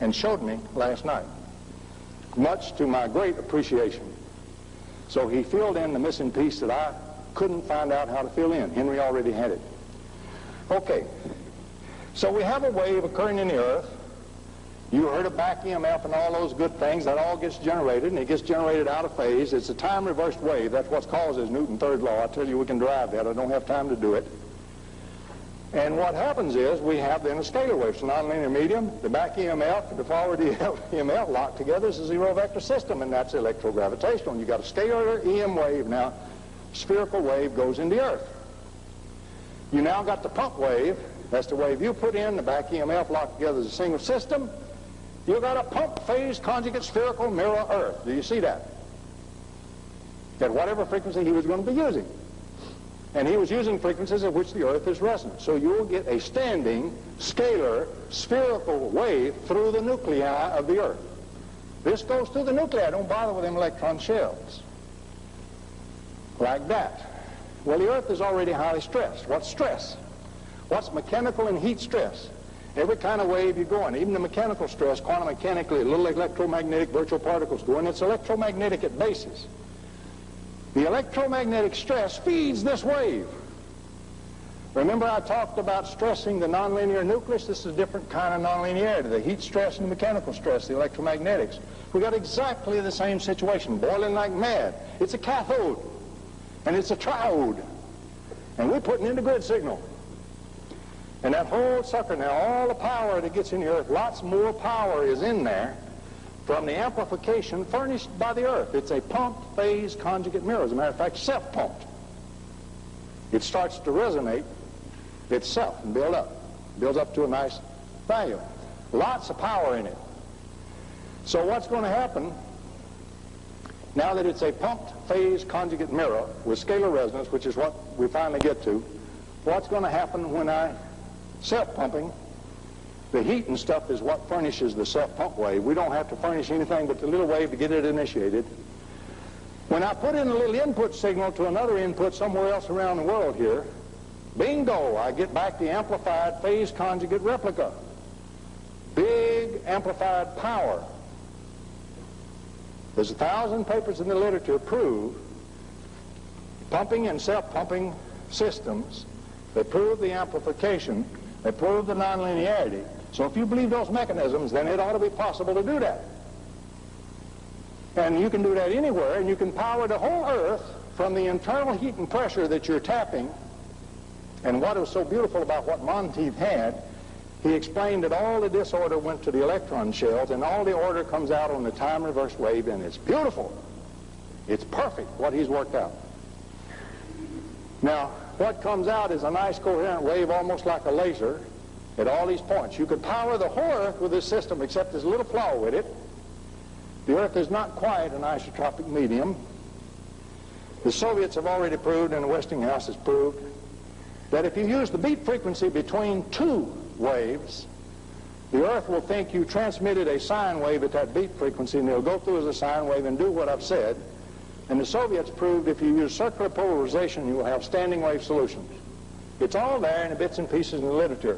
and showed me last night, much to my great appreciation. So he filled in the missing piece that I couldn't find out how to fill in. Henry already had it. Okay, so we have a wave occurring in the Earth. You heard of back EMF and all those good things. That all gets generated, and it gets generated out of phase. It's a time-reversed wave. That's what causes Newton's third law. I tell you, we can derive that. I don't have time to do it. And what happens is we have then a scalar wave. It's a nonlinear medium. The back EMF and the forward EMF locked together is a zero-vector system, and that's electrogravitational. You got a scalar EM wave now. Spherical wave goes in the Earth. You now got the pump wave. That's the wave you put in. The back EMF locked together as a single system. You got a pump phase conjugate spherical mirror Earth. Do you see that? At whatever frequency he was going to be using. And he was using frequencies at which the Earth is resonant. So you'll get a standing, scalar, spherical wave through the nuclei of the Earth. This goes through the nuclei. Don't bother with them electron shells. Like that. Well, the Earth is already highly stressed. What's stress? What's mechanical and heat stress? Every kind of wave you go in, even the mechanical stress, quantum mechanically, little electromagnetic virtual particles go in. It's electromagnetic at basis. The electromagnetic stress feeds this wave. Remember I talked about stressing the nonlinear nucleus? This is a different kind of nonlinearity, the heat stress and the mechanical stress, the electromagnetics. We got exactly the same situation, boiling like mad. It's a cathode, and it's a triode, and we're putting in the grid signal. And that whole sucker now, all the power that gets in the Earth, lots more power is in there from the amplification furnished by the Earth. It's a pumped phase conjugate mirror. As a matter of fact, self-pumped. It starts to resonate itself and build up. Builds up to a nice value. Lots of power in it. So what's going to happen, now that it's a pumped phase conjugate mirror with scalar resonance, which is what we finally get to, what's going to happen when I self-pumping? The heat and stuff is what furnishes the self-pump wave. We don't have to furnish anything but the little wave to get it initiated. When I put in a little input signal to another input somewhere else around the world here, bingo, I get back the amplified phase conjugate replica. Big amplified power. There's 1,000 papers in the literature prove pumping and self-pumping systems. They prove the amplification. They prove the nonlinearity. So if you believe those mechanisms, then it ought to be possible to do that. And you can do that anywhere, and you can power the whole Earth from the internal heat and pressure that you're tapping. And what was so beautiful about what Monteith had, he explained that all the disorder went to the electron shells, and all the order comes out on the time reverse wave, and it's beautiful. It's perfect, what he's worked out. Now, what comes out is a nice coherent wave, almost like a laser, at all these points. You could power the whole Earth with this system, except there's a little flaw with it. The Earth is not quite an isotropic medium. The Soviets have already proved, and the Westinghouse has proved, that if you use the beat frequency between two waves, the Earth will think you transmitted a sine wave at that beat frequency, and it'll go through as a sine wave and do what I've said. And the Soviets proved if you use circular polarization, you will have standing wave solutions. It's all there in the bits and pieces in the literature.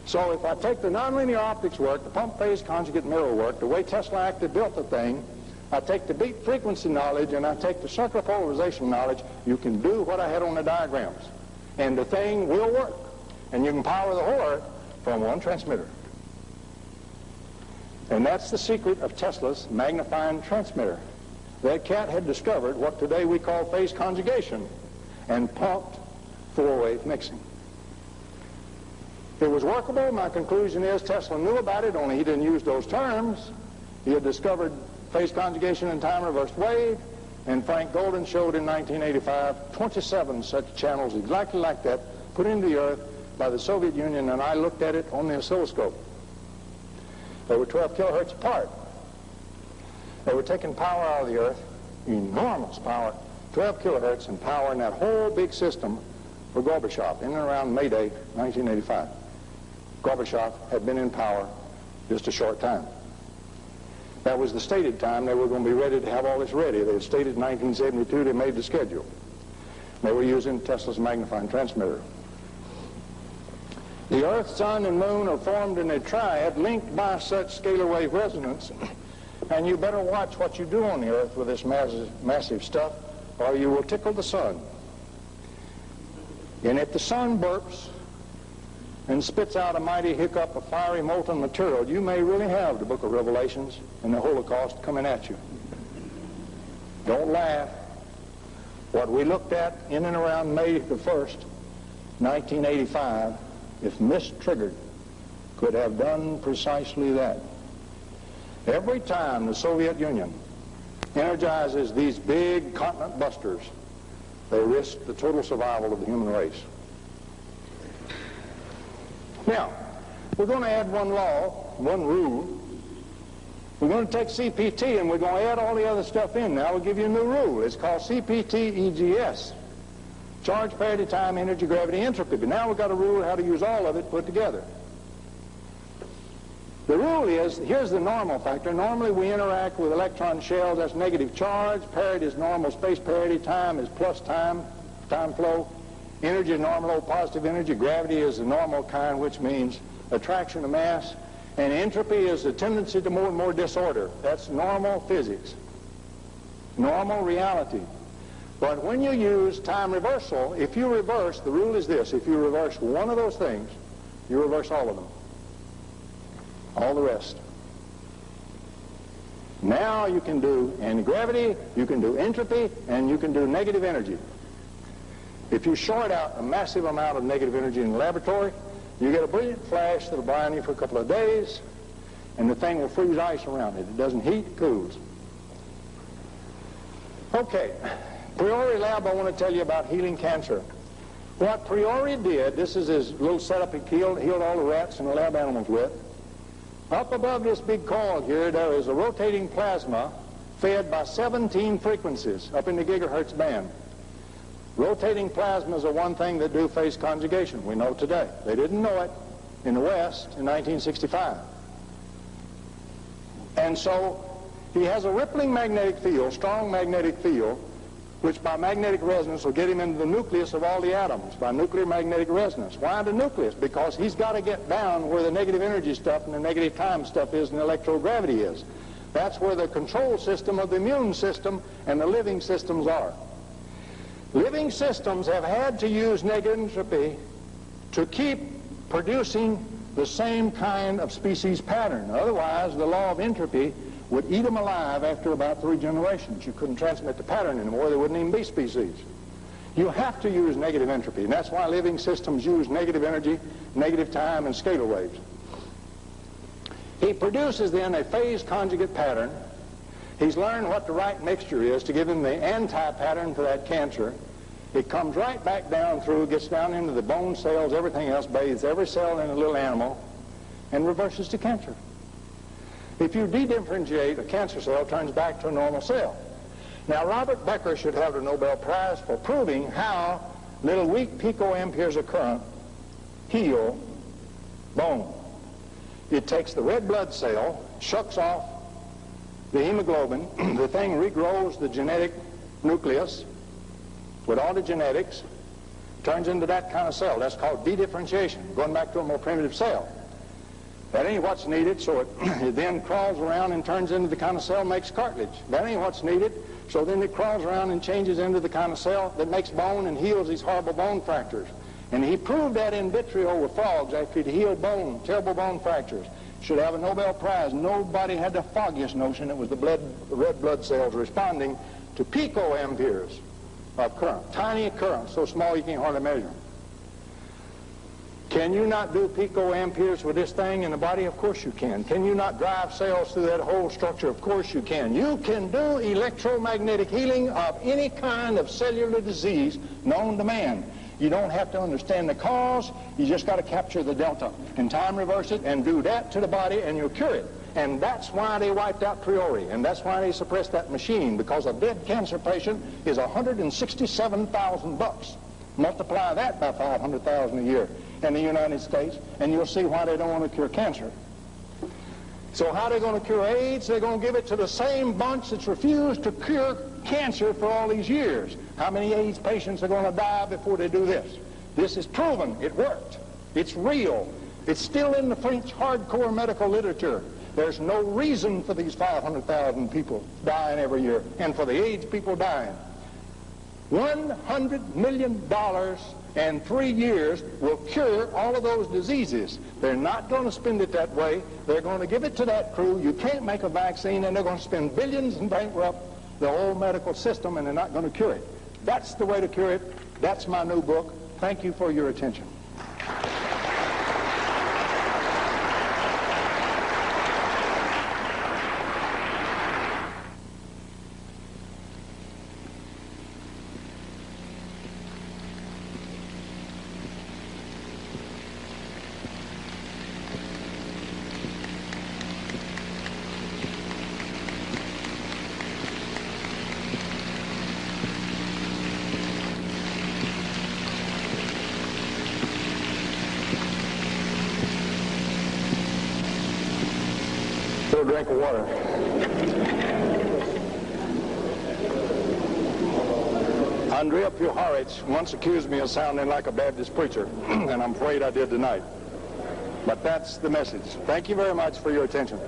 So if I take the nonlinear optics work, the pump phase conjugate mirror work, the way Tesla actually built the thing, I take the beat frequency knowledge and I take the circular polarization knowledge, you can do what I had on the diagrams. And the thing will work. And you can power the whole Earth from one transmitter. And that's the secret of Tesla's magnifying transmitter. That cat had discovered what today we call phase conjugation and pumped four-wave mixing. It was workable. My conclusion is Tesla knew about it, only he didn't use those terms. He had discovered phase conjugation and time reversed wave, and Frank Golden showed in 1985 27 such channels exactly like that put into the Earth by the Soviet Union, and I looked at it on the oscilloscope. They were 12 kilohertz apart. They were taking power out of the Earth, enormous power, 12 kilohertz, and powering that whole big system for Gorbachev in and around May Day, 1985. Gorbachev had been in power just a short time. That was the stated time they were going to be ready to have all this ready. They had stated in 1972 they made the schedule. They were using Tesla's magnifying transmitter. The Earth, Sun, and Moon are formed in a triad linked by such scalar wave resonance, and you better watch what you do on the Earth with this massive stuff, or you will tickle the Sun. And if the Sun burps and spits out a mighty hiccup of fiery molten material, you may really have the book of Revelations and the Holocaust coming at you. Don't laugh. What we looked at in and around May the 1st, 1985, if mis-triggered, could have done precisely that. Every time the Soviet Union energizes these big continent busters, they risk the total survival of the human race. Now, we're going to add one law, one rule. We're going to take CPT and we're going to add all the other stuff in. Now we'll give you a new rule. It's called CPT-EGS. Charge, parity, time, energy, gravity, entropy. But now we've got a rule how to use all of it put together. The rule is, here's the normal factor. Normally we interact with electron shells, that's negative charge. Parity is normal space parity. Time is plus time flow. Energy is normal positive energy. Gravity is the normal kind, which means attraction to mass. And entropy is the tendency to more and more disorder. That's normal physics, normal reality. But when you use time reversal, if you reverse, the rule is this: if you reverse one of those things, you reverse all of them. All the rest. Now you can do anti-gravity, you can do entropy, and you can do negative energy. If you short out a massive amount of negative energy in the laboratory, you get a brilliant flash that'll blind you for a couple of days, and the thing will freeze ice around it. It doesn't heat, it cools. Okay, Priori lab, I want to tell you about healing cancer. What Priori did, this is his little setup he killed all the rats and the lab animals with. Up above this big coil here, there is a rotating plasma fed by 17 frequencies up in the gigahertz band. Rotating plasmas are one thing that do phase conjugation. We know today. They didn't know it in the West in 1965. And so he has a rippling magnetic field, strong magnetic field, which by magnetic resonance will get him into the nucleus of all the atoms, by nuclear magnetic resonance. Why the nucleus? Because he's got to get down where the negative energy stuff and the negative time stuff is and the electrogravity is. That's where the control system of the immune system and the living systems are. Living systems have had to use negative entropy to keep producing the same kind of species pattern. Otherwise, the law of entropy would eat them alive after about 3 generations. You couldn't transmit the pattern anymore. There wouldn't even be species. You have to use negative entropy, and that's why living systems use negative energy, negative time, and scalar waves. He produces then a phase conjugate pattern. He's learned what the right mixture is to give him the anti-pattern for that cancer. It comes right back down through, gets down into the bone cells, everything else, bathes every cell in a little animal, and reverses to cancer. If you de-differentiate, a cancer cell turns back to a normal cell. Now, Robert Becker should have the Nobel Prize for proving how little weak picoamperes of current heal bone. It takes the red blood cell, shucks off the hemoglobin, the thing regrows the genetic nucleus with all the genetics, turns into that kind of cell. That's called de-differentiation, going back to a more primitive cell. That ain't what's needed, so it then crawls around and turns into the kind of cell makes cartilage. That ain't what's needed, so then it crawls around and changes into the kind of cell that makes bone and heals these horrible bone fractures. And he proved that in vitro with frogs after he'd healed bone, terrible bone fractures. Should have a Nobel Prize. Nobody had the foggiest notion it was the red blood cells responding to picoamperes of current. Tiny current, so small you can't hardly measure them. Can you not do picoamperes with this thing in the body? Of course you can. Can you not drive cells through that whole structure? Of course you can. You can do electromagnetic healing of any kind of cellular disease known to man. You don't have to understand the cause. You just got to capture the delta and time reverse it and do that to the body and you'll cure it. And that's why they wiped out Priori, and that's why they suppressed that machine, because a dead cancer patient is $167,000. Multiply that by 500,000 a year in the United States, and you'll see why they don't want to cure cancer. So how are they going to cure AIDS? They're going to give it to the same bunch that's refused to cure cancer for all these years. How many AIDS patients are going to die before they do this? This is proven. It worked. It's real. It's still in the French hardcore medical literature. There's no reason for these 500,000 people dying every year, and for the AIDS people dying. $100 million in 3 years will cure all of those diseases. They're not going to spend it that way. They're going to give it to that crew. You can't make a vaccine, and they're going to spend billions and bankrupt the whole medical system, and they're not going to cure it. That's the way to cure it. That's my new book. Thank you for your attention. Drink of water. Andrea Puharich once accused me of sounding like a Baptist preacher, and I'm afraid I did tonight. But that's the message. Thank you very much for your attention.